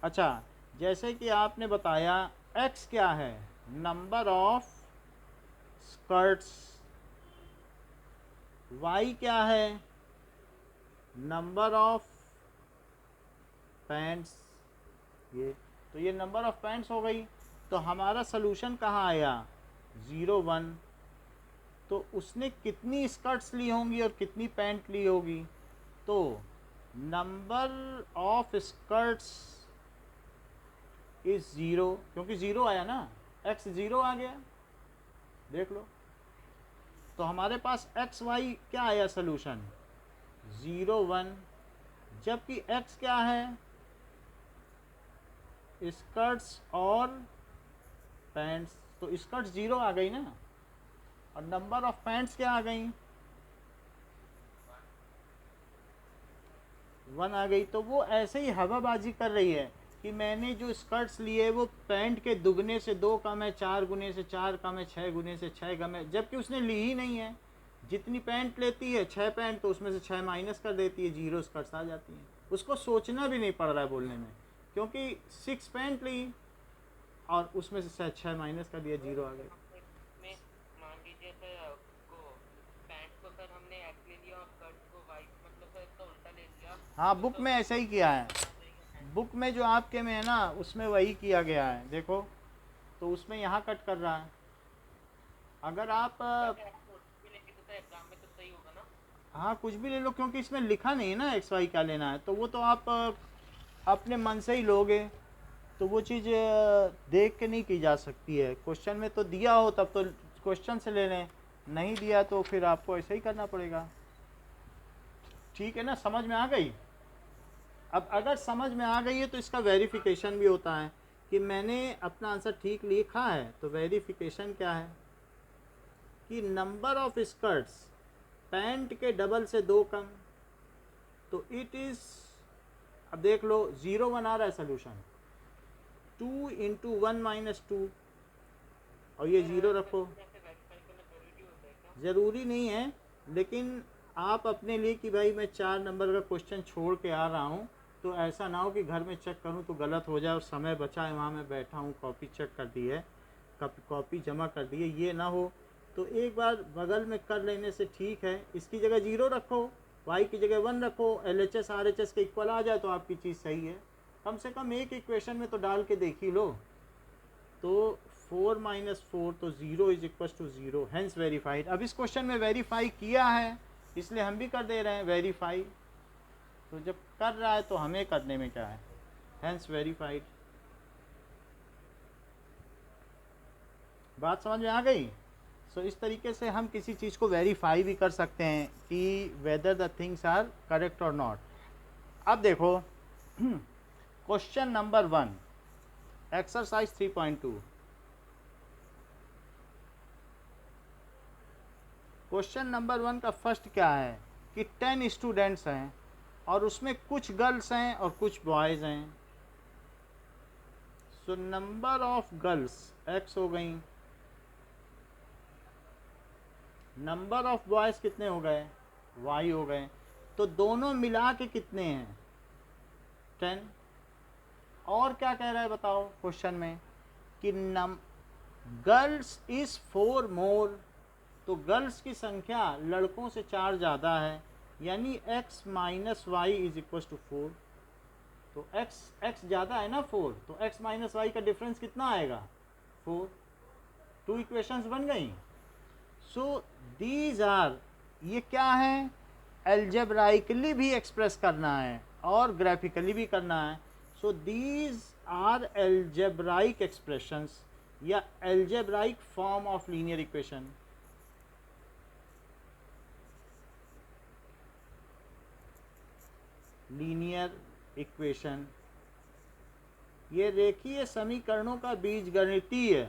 S1: अच्छा, जैसे कि आपने बताया x क्या है, नंबर ऑफ स्कर्ट्स, y क्या है, नंबर ऑफ पैंट्स, ये नंबर ऑफ पैंट्स हो गई। तो हमारा सलूशन कहाँ आया, 0 1, तो उसने कितनी स्कर्ट्स ली होंगी और कितनी पैंट ली होगी, तो नंबर ऑफ स्कर्ट्स इज 0, क्योंकि 0 आया ना, x 0 आ गया, देख लो। तो हमारे पास एक्स वाई क्या आया सलूशन, 0 1, जबकि x क्या है, स्कर्ट्स और पैंट्स, तो स्कर्ट्स 0 आ गई ना, और नंबर ऑफ पैंट्स क्या आ गई, 1 आ गई। तो वो ऐसे ही हवाबाजी कर रही है कि मैंने जो स्कर्ट्स लिए वो पैंट के दुगने से 2 कम है, 4 गुने से 4 कम है, 6 गुने से 6 कम है, जबकि उसने ली ही नहीं है। जितनी पैंट लेती है 6 पैंट, तो उसमें से 6 माइनस कर देती है, 0 स्कर्ट्स आ जाती हैं। उसको सोचना भी नहीं पड़ रहा है बोलने में, क्योंकि 6 पैंट ली और उसमें से 6 माइनस कर दिया, 0 आ गया।
S2: मान लीजिए सर को पैंट को सर हमने एक्स ले लिया और स्कर्ट को वाई, मतलब सर इसका उल्टा ले लिया।
S1: हाँ, बुक में ऐसा ही किया है, बुक में जो आपके में है ना उसमें वही किया गया है, देखो तो उसमें यहाँ कट कर रहा है। अगर आप
S2: एग्जाम में तो सही होगा ना,
S1: हाँ कुछ भी ले लो, क्योंकि इसमें लिखा नहीं है ना एक्स वाई क्या लेना है, तो वो तो आप अपने मन से ही लोगे, तो वो चीज़ देख के नहीं की जा सकती है। क्वेश्चन में तो दिया हो तब तो क्वेश्चन से ले लें, नहीं दिया तो फिर आपको ऐसे ही करना पड़ेगा, ठीक है ना, समझ में आ गई। अब अगर समझ में आ गई है तो इसका वेरिफिकेशन भी होता है कि मैंने अपना आंसर ठीक लिखा है। तो वेरिफिकेशन क्या है कि नंबर ऑफ स्कर्ट्स पैंट के डबल से 2 कम, तो इट इज़ अब देख लो 0 1 आ रहा है सोल्यूशन, 2 इंटू 1 माइनस 2 और ये 0 रखो।
S2: वेरीफाई करना जरूरी होता है क्या?
S1: ज़रूरी नहीं है, लेकिन आप अपने लिए कि भाई मैं 4 नंबर का क्वेश्चन छोड़ के आ रहा हूँ, तो ऐसा ना हो कि घर में चेक करूँ तो गलत हो जाए और समय बचा है, वहाँ मैं बैठा हूँ कॉपी चेक कर दी है, कॉपी जमा कर दी है, ये ना हो। तो एक बार बगल में कर लेने से ठीक है। इसकी जगह 0 रखो, वाई की जगह 1 रखो, LHS RHS के इक्वल आ जाए तो आपकी चीज़ सही है। कम से कम एक इक्वेशन में तो डाल के देख ही लो। तो 4 माइनस 4 तो 0 is equal to 0, hence verified. अब इस क्वेश्चन में वेरीफाई किया है, इसलिए हम भी कर दे रहे हैं वेरीफाई। तो जब कर रहा है तो हमें करने में क्या है, हैंस वेरीफाइड। बात समझ में आ गई? सो इस तरीके से हम किसी चीज़ को वेरीफाई भी कर सकते हैं कि whether the things are correct और नॉट। अब देखो question number 1, exercise 3.2। Question number 1 का फर्स्ट क्या है कि 10 स्टूडेंट्स हैं और उसमें कुछ गर्ल्स हैं और कुछ बॉयज़ हैं। सो नंबर ऑफ गर्ल्स x हो गई, नंबर ऑफ बॉयज़ कितने हो गए, y हो गए। तो दोनों मिला के कितने हैं, 10। और क्या कह रहा है बताओ क्वेश्चन में कि गर्ल्स इज़ 4 मोर, तो गर्ल्स की संख्या लड़कों से 4 ज़्यादा है, यानी x minus Y is equal to 4। तो x ज़्यादा है ना 4, तो x माइनस वाई का डिफरेंस कितना आएगा, 4। 2 इक्वेशंस बन गई। सो दीज आर, ये क्या है, एल्जेब्राइकली भी एक्सप्रेस करना है और ग्राफिकली भी करना है। So these are algebraic expressions या algebraic form of linear equation. Linear equation ये रेखीय समीकरणों का बीजगणितीय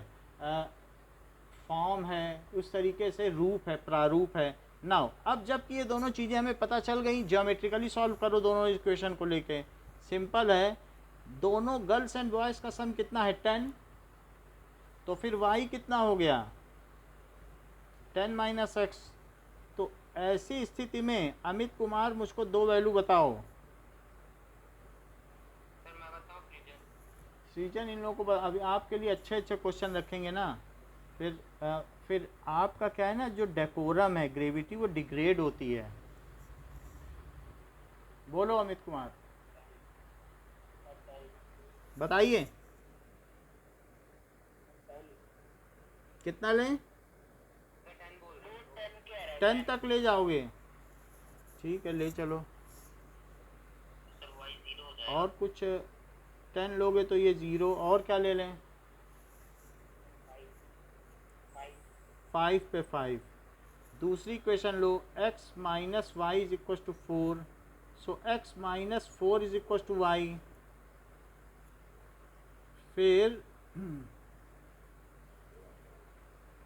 S1: फॉर्म है, उस तरीके से रूप है, प्रारूप है। नाउ अब जबकि ये दोनों चीज़ें हमें पता चल गई, ज्योमेट्रिकली सॉल्व करो दोनों इक्वेशन को लेके, सिंपल है। दोनों गर्ल्स एंड बॉयज़ का सम कितना है, 10। तो फिर y कितना हो गया, 10 माइनस एक्स। तो ऐसी स्थिति में अमित कुमार मुझको 2 वैल्यू बताओ।
S2: सर मैं बताऊँ फ्रीजन?
S1: सीजन इन लोगों को अभी आपके लिए अच्छे अच्छे क्वेश्चन रखेंगे ना, फिर आपका क्या है ना, जो डेकोरम है, ग्रेविटी, वो डिग्रेड होती है। बोलो अमित कुमार, बताइए कितना लें,
S2: सर 10 बोल रहे हैं।
S1: 10 तक ले जाओगे, ठीक है ले चलो।
S2: सर y 0 हो जाएगा।
S1: और कुछ 10 लोगे तो ये 0, और क्या ले लें, 5 पे 5। दूसरी इक्वेशन लो, x minus Y is equal to 4। So x minus 4 is equal to Y. फिर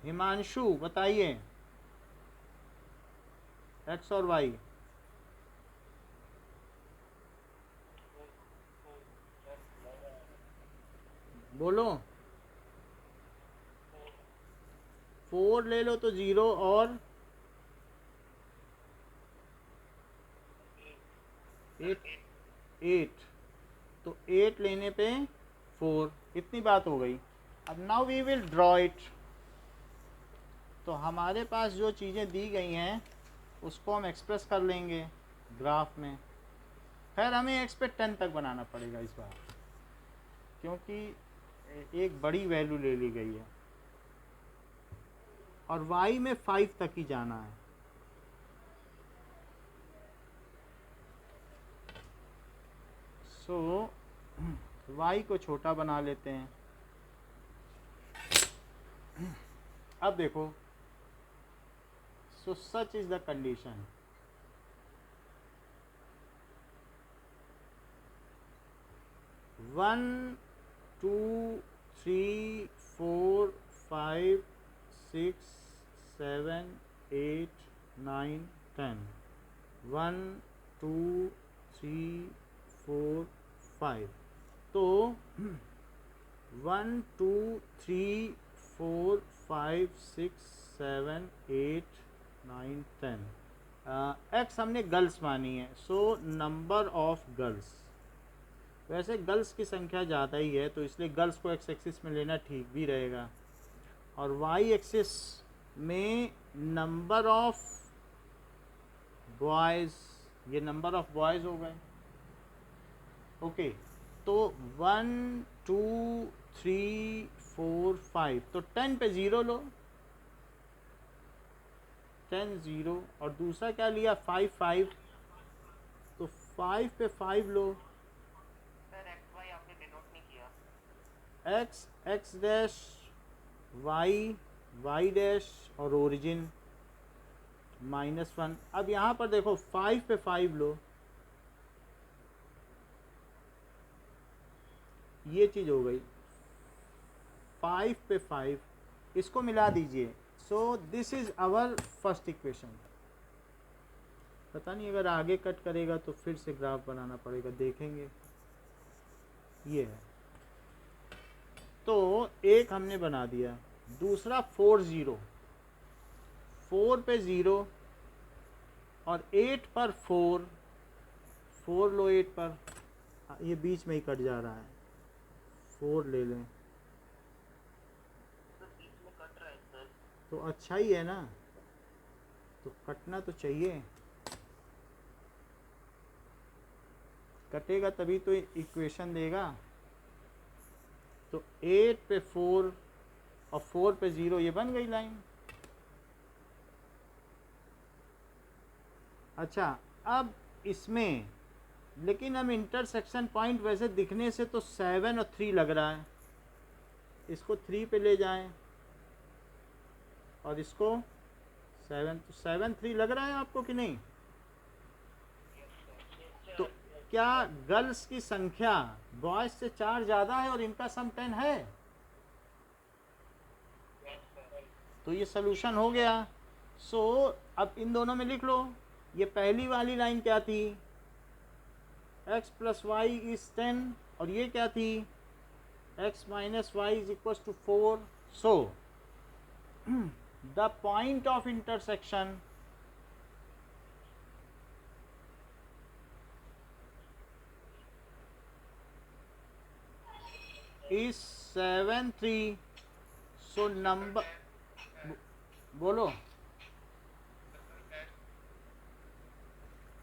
S1: हिमांशु बताइए x और y, बोलो। 4 ले लो तो 0 और 8, तो 8 लेने पे 4, इतनी बात हो गई। अब now we will draw it. तो हमारे पास जो चीज़ें दी गई हैं उसको हम एक्सप्रेस कर लेंगे ग्राफ में। खैर हमें x पे 10 तक बनाना पड़ेगा इस बार, क्योंकि एक बड़ी वैल्यू ले ली गई है और y में 5 तक ही जाना है। सो y को छोटा बना लेते हैं। अब देखो, so such is the condition, one 2 3 4 5 6 7 8 9 10, 1 2 3 4 5। तो 1 2 3 4 5 6 7 8 9 10 एक्स हमने गर्ल्स मानी है, सो नंबर ऑफ गर्ल्स। वैसे गर्ल्स की संख्या ज़्यादा ही है तो इसलिए गर्ल्स को एक्स एक्सिस में लेना ठीक भी रहेगा। और वाई एक्सिस में नंबर ऑफ बॉयज़, ये नंबर ऑफ बॉयज़ हो गए। ओके, तो 1 2 3 4 5, तो 10 पे 0 लो, 10 0। और दूसरा क्या लिया 5 5, तो 5 पे 5 लो।
S2: सर एक्स वाई आपने डिनोट नहीं किया।
S1: X X dash, Y Y dash और ओरिजिन -1। अब यहाँ पर देखो 5 पे 5 लो, ये चीज़ हो गई 5 पे 5, इसको मिला दीजिए। So this is our first equation. पता नहीं अगर आगे कट करेगा तो फिर से ग्राफ बनाना पड़ेगा, देखेंगे। ये है, तो एक हमने बना दिया। दूसरा 4 0, 4 पे 0 और 8 पर 4, 4 लो 8 पर, ये बीच में ही कट जा रहा है, 4 ले लें
S2: तो बीच में कट रहा है सर।
S1: तो अच्छा ही है ना, तो कटना तो चाहिए, कटेगा तभी तो इक्वेशन देगा। तो 8 पे 4 और 4 पे 0, ये बन गई लाइन। अच्छा, अब इसमें लेकिन हम इंटरसेक्शन पॉइंट वैसे दिखने से तो 7 और 3 लग रहा है, इसको 3 पे ले जाएं और इसको 7, तो 7 3 लग रहा है आपको कि नहीं? तो क्या गर्ल्स की संख्या बॉयज से 4 ज़्यादा है और इनका सम 10 है? तो ये सोल्यूशन हो गया। सो अब इन दोनों में लिख लो, ये पहली वाली लाइन क्या थी, x प्लस वाई इज 10, और ये क्या थी, x minus Y is equal to 4। So the point of intersection is 7 3। So number, बोलो।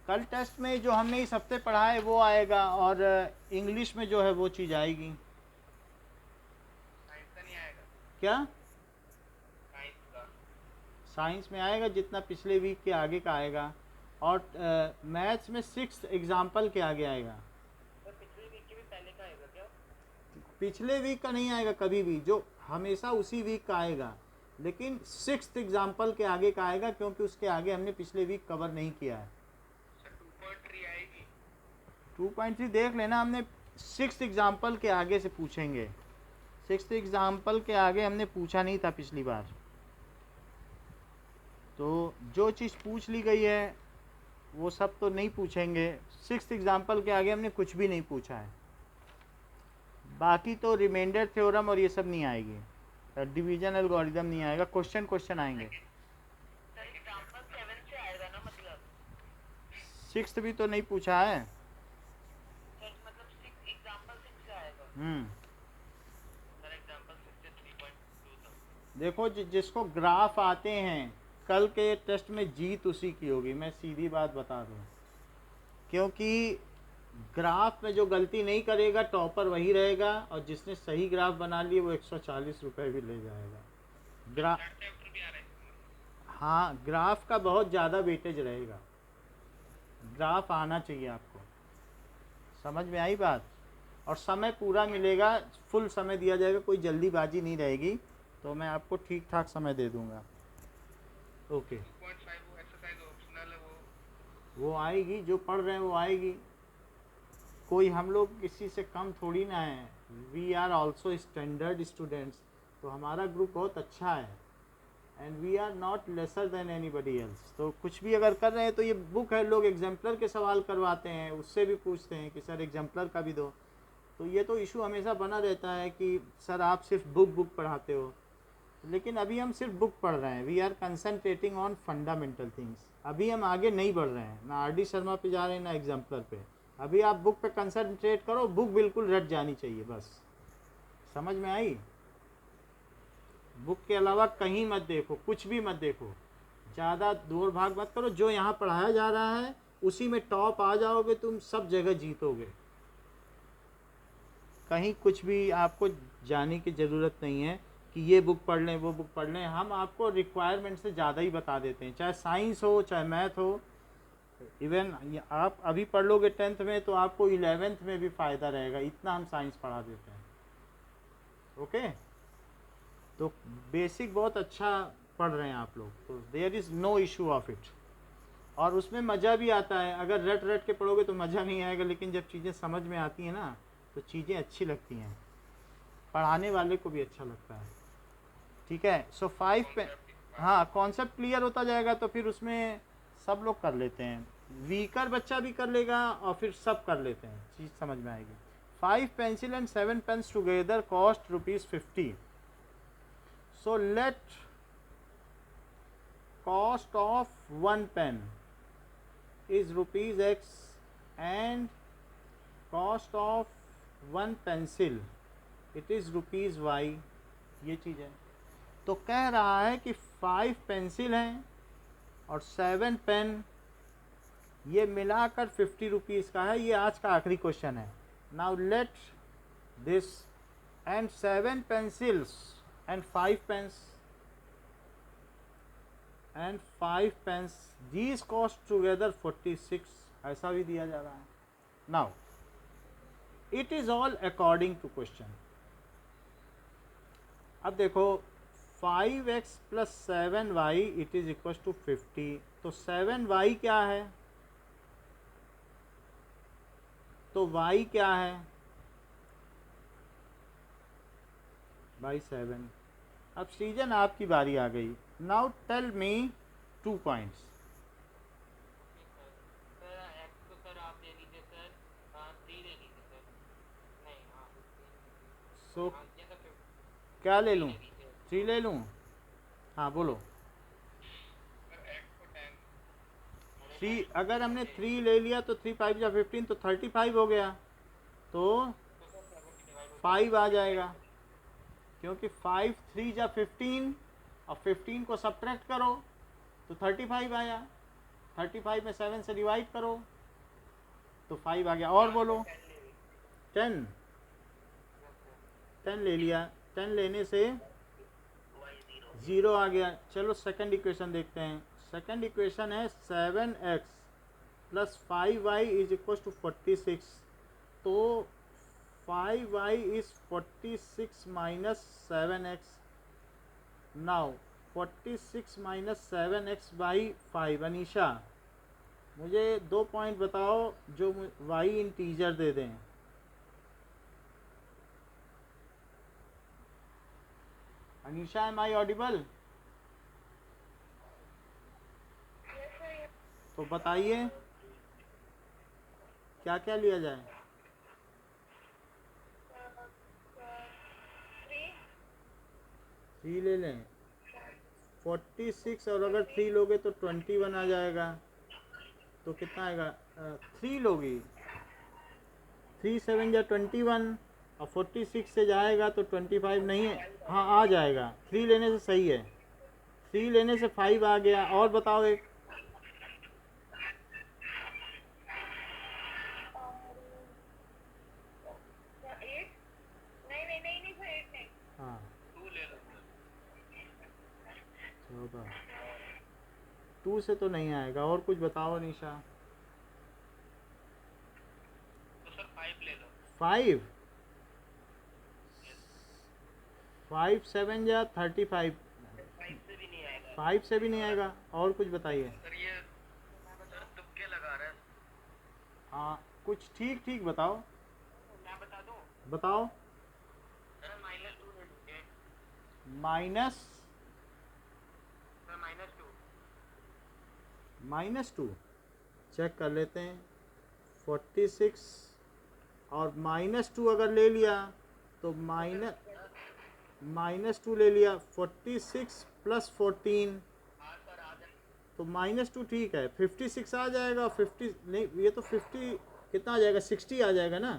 S1: कल टेस्ट में जो हमने इस हफ्ते पढ़ा है वो आएगा, और इंग्लिश में जो है वो चीज़ आएगी।
S2: साइंस का नहीं आएगा।
S1: क्या?
S2: साइंस का।
S1: साइंस में आएगा जितना पिछले वीक के आगे का आएगा, और मैथ्स में 6th एग्जाम्पल के आगे आएगा।
S2: सर पिछले वीक के भी पहले का आएगा क्या?
S1: पिछले वीक का नहीं आएगा कभी भी, जो हमेशा उसी वीक का आएगा, लेकिन 6th एग्जाम्पल के आगे का आएगा, क्योंकि उसके आगे हमने पिछले वीक कवर नहीं किया है।
S2: सर 2.3 आएगी।
S1: 2.3 देख लेना, हमने 6th एग्जाम्पल के आगे से पूछेंगे। 6th एग्जाम्पल के आगे हमने पूछा नहीं था पिछली बार, तो जो चीज़ पूछ ली गई है वो सब तो नहीं पूछेंगे। 6th एग्जाम्पल के आगे हमने कुछ भी नहीं पूछा है, बाकी तो रिमाइंडर थ्योरम और ये सब नहीं आएगी, डिवीजन एल्गोरिदम नहीं आएगा, क्वेश्चन आएंगे।
S2: सर एग्जांपल 7 से आएगा ना, मतलब
S1: 6th भी तो नहीं पूछा है।
S2: सर मतलब 6 एग्जांपल 6 से आएगा। सर एग्जांपल 6 से 3.2 तक।
S1: देखो जिसको ग्राफ आते हैं, कल के टेस्ट में जीत उसी की होगी, मैं सीधी बात बता दूं, क्योंकि ग्राफ में जो गलती नहीं करेगा टॉपर वही रहेगा, और जिसने सही ग्राफ बना लिए वो 140 रुपये भी ले जाएगा। ग्राफ,
S2: चैप्टर भी आ रहा है।
S1: हाँ, ग्राफ का बहुत ज़्यादा वेटेज रहेगा, ग्राफ आना चाहिए आपको, समझ में आई बात? और समय पूरा मिलेगा, फुल समय दिया जाएगा, कोई जल्दीबाजी नहीं रहेगी, तो मैं आपको ठीक ठाक समय दे दूंगा। ओके,
S2: 2.5 वो एक्सरसाइज ऑप्शनल है, वो
S1: वो आएगी, जो पढ़ रहे हैं वो आएगी, कोई हम लोग किसी से कम थोड़ी ना है, we are also standard students, तो हमारा ग्रुप बहुत अच्छा है, and we are not lesser than anybody else. तो कुछ भी अगर कर रहे हैं तो ये बुक है, लोग एग्जाम्पलर के सवाल करवाते हैं, उससे भी पूछते हैं कि सर एग्जाम्पलर का भी दो। तो ये तो इशू हमेशा बना रहता है कि सर आप सिर्फ बुक पढ़ाते हो, लेकिन अभी हम सिर्फ बुक पढ़ रहे हैं। We are concentrating on fundamental things. अभी हम आगे नहीं बढ़ रहे हैं, ना RD शर्मा पे जा रहे हैं ना एग्जाम्पलर पे। अभी आप बुक पे कंसनट्रेट करो, बुक बिल्कुल रट जानी चाहिए बस। समझ में आई? बुक के अलावा कहीं मत देखो, कुछ भी मत देखो, ज़्यादा दूर भाग मत करो। जो यहाँ पढ़ाया जा रहा है उसी में टॉप आ जाओगे, तुम सब जगह जीतोगे। कहीं कुछ भी आपको जाने की ज़रूरत नहीं है कि ये बुक पढ़ लें वो बुक पढ़ लें। हम आपको रिक्वायरमेंट से ज़्यादा ही बता देते हैं, चाहे साइंस हो चाहे मैथ हो। इवन आप अभी पढ़ लोगे 10th में तो आपको 11th में भी फ़ायदा रहेगा, इतना हम साइंस पढ़ा देते हैं। ओके, तो बेसिक बहुत अच्छा पढ़ रहे हैं आप लोग, तो there is no issue of it. और उसमें मज़ा भी आता है। अगर रट रट के पढ़ोगे तो मज़ा नहीं आएगा, लेकिन जब चीज़ें समझ में आती हैं ना तो चीज़ें अच्छी लगती हैं, पढ़ाने वाले को भी अच्छा लगता है। ठीक है, सो 5 पे हाँ कॉन्सेप्ट क्लियर होता जाएगा तो फिर उसमें सब लोग कर लेते हैं। वीकर बच्चा भी कर लेगा और फिर सब कर लेते हैं, चीज़ समझ में आएगी। 5 pencil and 7 pens together cost ₹50. So let cost of one pen is ₹X and cost of one pencil it is ₹Y। ये चीज़ है। तो कह रहा है कि 5 पेंसिल हैं और 7 पेन, ये मिलाकर ₹50 का है। ये आज का आखिरी क्वेश्चन है। Now let this and 7 pencils and 5 pens and 5 pens these cost together 46, ऐसा भी दिया जा रहा है। Now it is all according to question. अब देखो 5x plus 7y it is equal to 50। तो 7y क्या है, तो y क्या है बाई 7। अब सृजन आपकी बारी आ गई। Now tell me 2 points.
S2: Sir X को सर आप ले लीजिए सर, 3 ले लीजिए सर। नहीं हाँ
S1: सो
S2: हाँ ये सर
S1: क्या ले
S2: 3
S1: लूँ,
S2: ले लीजिए
S1: 3 ले लूँ? हाँ बोलो।
S2: सर। एक्स को 10,
S1: 3 अगर हमने 3 ले लिया तो 3 5 या 15 तो 35 हो गया, तो
S2: तो सर 7 से डिवाइड हो
S1: 5 आ जाएगा, क्योंकि 5 3 या 15 और 15 को सब्ट्रैक्ट करो तो 35 आया। 35 में 7 से डिवाइड करो तो 5 आ गया। और बोलो 10 10 ले लिया, 10 लेने से 0 आ गया। चलो सेकंड इक्वेशन देखते हैं। सेकंड इक्वेशन है 7x plus 5y is equal to 46। तो 5y is 46 minus 7x। Now 46 minus 7x by 5। Anisha मुझे 2 पॉइंट बताओ जो y इंटीजर दे दें। Anisha am I audible? तो बताइए क्या क्या लिया जाए। 3 ले लें। 46 और अगर 3 लोगे तो 21 आ जाएगा। तो कितना आएगा? 3 लोगी, 3 7 या 21 और 46 से जाएगा तो 25 नहीं है। हाँ आ जाएगा, 3 लेने से सही है। 3 लेने से 5 आ गया। और बताओ एक। हाँ
S2: 2 ले लो।
S1: 2 से तो नहीं आएगा। और कुछ बताओ अनीशा।
S2: तो सर 5 ले लो।
S1: 5 5 7 या 35।
S2: 5 से भी नहीं आएगा
S1: 5 से भी नहीं आएगा। और कुछ बताइए।
S2: सर। ये सर तुक्के लगा रहे हैं।
S1: हाँ कुछ ठीक ठीक बताओ।
S2: मैं बता दूं
S1: बताओ।
S2: सर -2 ले लीजिए।
S1: Minus
S2: sir -2।
S1: -2 चेक कर लेते हैं। 46 और -2 अगर ले लिया तो -2 ले लिया, 46 + 14 तो -2 ठीक है। 56 आ जाएगा, 50 नहीं, ये तो 50 कितना आ जाएगा, 60 आ जाएगा ना।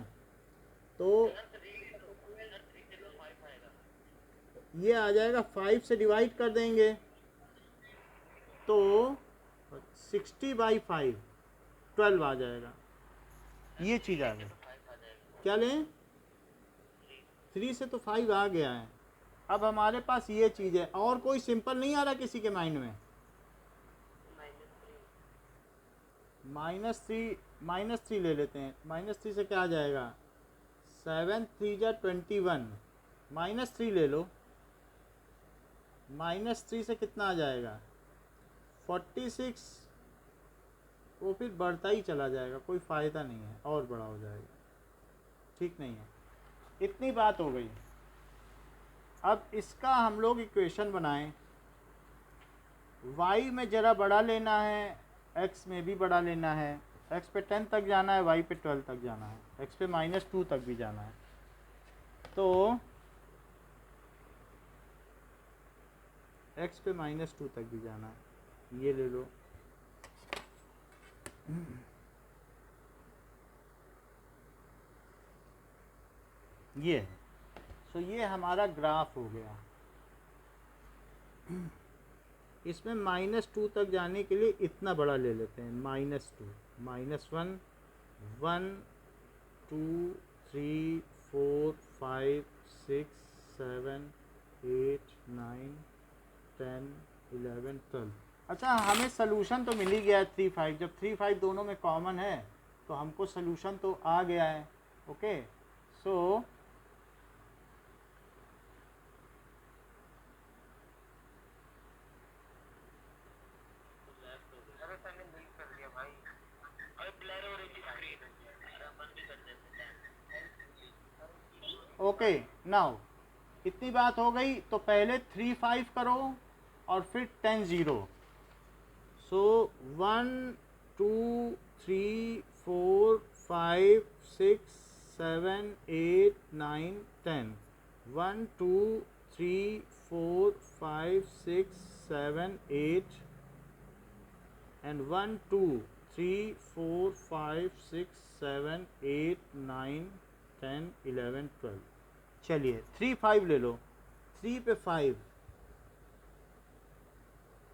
S1: तो ये आ जाएगा, 5 से डिवाइड कर देंगे तो 60/5 12 आ जाएगा। ये चीज़ आ गई। क्या लें? 3 से तो 5 आ गया है। अब हमारे पास ये चीज़ है। और कोई सिंपल नहीं आ रहा किसी के माइंड में? -3 ले लेते हैं। -3 से क्या आ जाएगा, 7 3 जा 21, -3 ले लो। -3 से कितना आ जाएगा, 46। वो फिर बढ़ता ही चला जाएगा, कोई फ़ायदा नहीं है, और बड़ा हो जाएगा, ठीक नहीं है। इतनी बात हो गई। अब इसका हम लोग इक्वेशन बनाएं। y में ज़रा बड़ा लेना है, x में भी बड़ा लेना है। x पे 10 तक जाना है, y पे 12 तक जाना है, x पे -2 तक भी जाना है। तो x पे -2 तक भी जाना है। ये ले लो। ये है। सो ये हमारा ग्राफ हो गया। इसमें -2 तक जाने के लिए इतना बड़ा ले लेते हैं, -2 -1 1 2 3 4 5 6 7 8 9 10 11 12। अच्छा, हमें सलूशन तो मिल ही गया है 3 5। जब 3 5 दोनों में कॉमन है तो हमको सलूशन तो आ गया है। ओके, सो
S2: अरे सर ने लीक कर दिया भाई। अरे ब्लर हो रही थी स्क्रीन। अरे अपन भी कर देते हैं।
S1: ओके, नाउ इतनी बात हो गई। तो पहले 3 5 करो और फिर 10 0। सो 1 2 3 4 5 6 7 8 9 10 1 2 3 4 5 6 7 8 and 1 2 3 4 5 6 7 8 9 10 11 12। चलिए 3 5 ले लो। 3 पे 5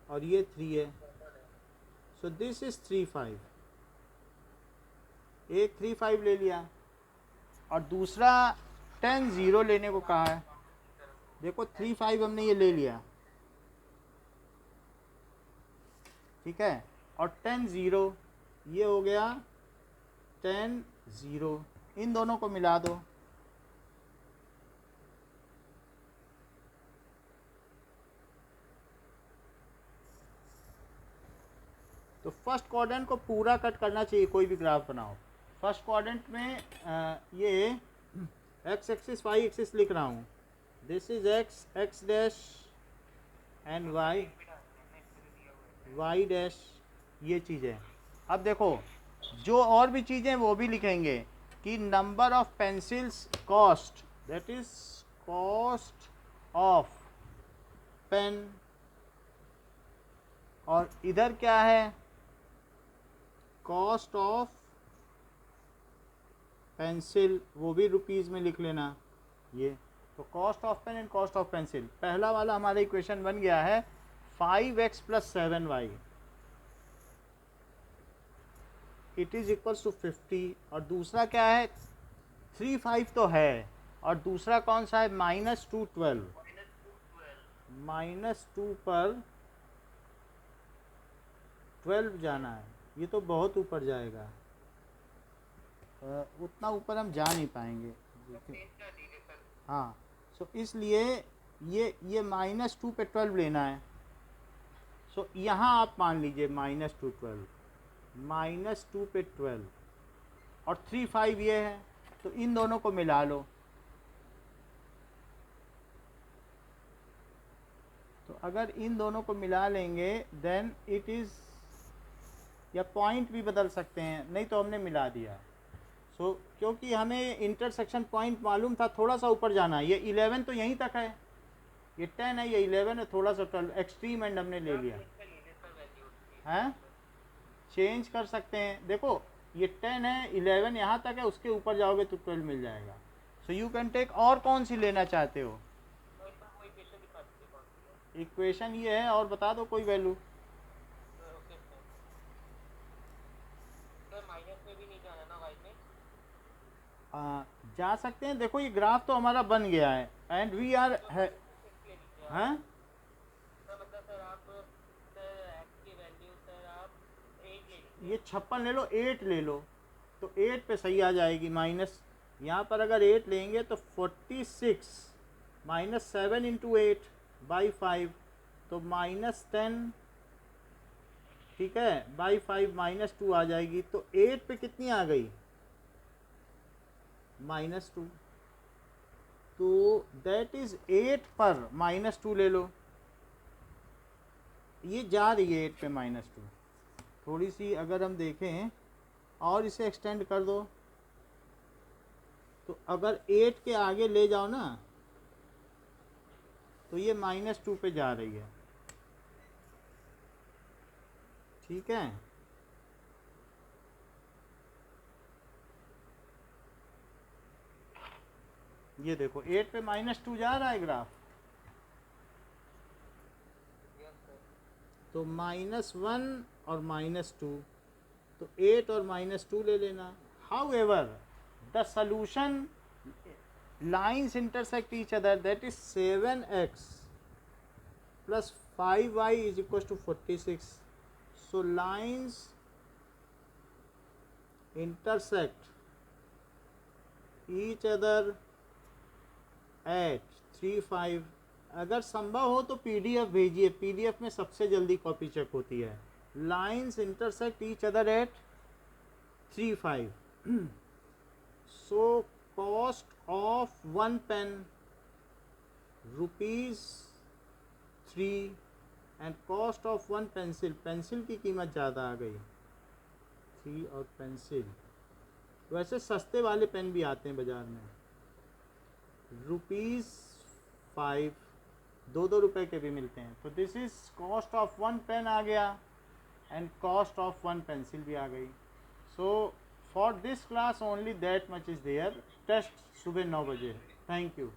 S1: और ये 3 है। So this is 3 5। एक 3 5 ले लिया और दूसरा 10 0 लेने को कहा है। देखो 3 5 हमने ये ले लिया, ठीक है। और 10 0 ये हो गया 10 0। इन दोनों को मिला दो। तो फर्स्ट क्वाड्रेंट को पूरा कट करना चाहिए, कोई भी ग्राफ बनाओ। फर्स्ट क्वाड्रेंट में ये x एक्सिस y एक्सिस लिख रहा हूँ। This is x dash and y dash, ये चीज़ है। अब देखो, जो और भी चीज़ें वो भी लिखेंगे कि number of pencils cost, that is cost of pen. और इधर क्या है, कॉस्ट ऑफ पेंसिल, वो भी रुपीज़ में लिख लेना। ये तो cost of pen and cost of pencil. पहला वाला हमारा इक्वेशन बन गया है 5x + 7y it is equals to 50। और दूसरा क्या है, 3 5 तो है, और दूसरा कौन सा है, -2 12। -2 पर 12 जाना है। ये तो बहुत ऊपर जाएगा, उतना ऊपर हम जा नहीं पाएंगे। हाँ, सो इसलिए ये -2 पे 12 लेना है। सो यहाँ आप मान लीजिए -2 12, -2 पे 12 और 3 5 ये है, तो इन दोनों को मिला लो। तो अगर इन दोनों को मिला लेंगे देन इट इज़, या पॉइंट भी बदल सकते हैं, नहीं तो हमने मिला दिया। सो क्योंकि हमें इंटरसेक्शन पॉइंट मालूम था, थोड़ा सा ऊपर जाना है। ये 11 तो यहीं तक है, ये 10 है, ये 11 है, थोड़ा सा 12 एक्सट्रीम एंड हमने ले लिया है। चेंज कर सकते हैं, देखो ये 10 है, 11 यहाँ तक है, उसके ऊपर जाओगे तो 12 मिल जाएगा। सो यू कैन टेक, और कौन सी लेना चाहते हो? इक्वेशन ये है, और बता दो कोई वैल्यू। जा सकते हैं, देखो ये ग्राफ तो हमारा बन गया है एंड वी आर है, हैं? ये 56 ले लो, 8 ले लो, तो 8 पे सही आ जाएगी। माइनस यहाँ पर अगर 8 लेंगे तो 46 माइनस 7 इंटू 8 बाई 5, तो -10, ठीक है, बाई 5 -2 आ जाएगी। तो 8 पे कितनी आ गई? -2। तो दैट इज 8 पर -2 ले लो, ये जा रही है 8 पे -2। थोड़ी सी अगर हम देखें और इसे एक्सटेंड कर दो, तो अगर 8 के आगे ले जाओ ना, तो ये -2 पे जा रही है, ठीक है। ये देखो 8 पे -2 जा रहा है ग्राफ, तो -1 और -2, तो 8 और -2 ले लेना। How ever the solution lines intersect each other, that is 7x plus 5y is equals to 46. So lines intersect each other at 3, 5. अगर संभव हो तो PDF भेजिए, PDF में सबसे जल्दी कॉपी चेक होती है। Lines intersect each other at 3, 5. So cost of 1 pen ₹3 and cost of 1 pencil, pencil की कीमत ज़्यादा आ गई 3, और पेंसिल वैसे सस्ते वाले पेन भी आते हैं बाज़ार में, ₹5, 2-2 रुपए के भी मिलते हैं। तो this is cost of 1 pen आ गया एंड कॉस्ट ऑफ 1 पेंसिल भी आ गई। So for this class only that much is there. Test सुबह 9 बजे। Thank you.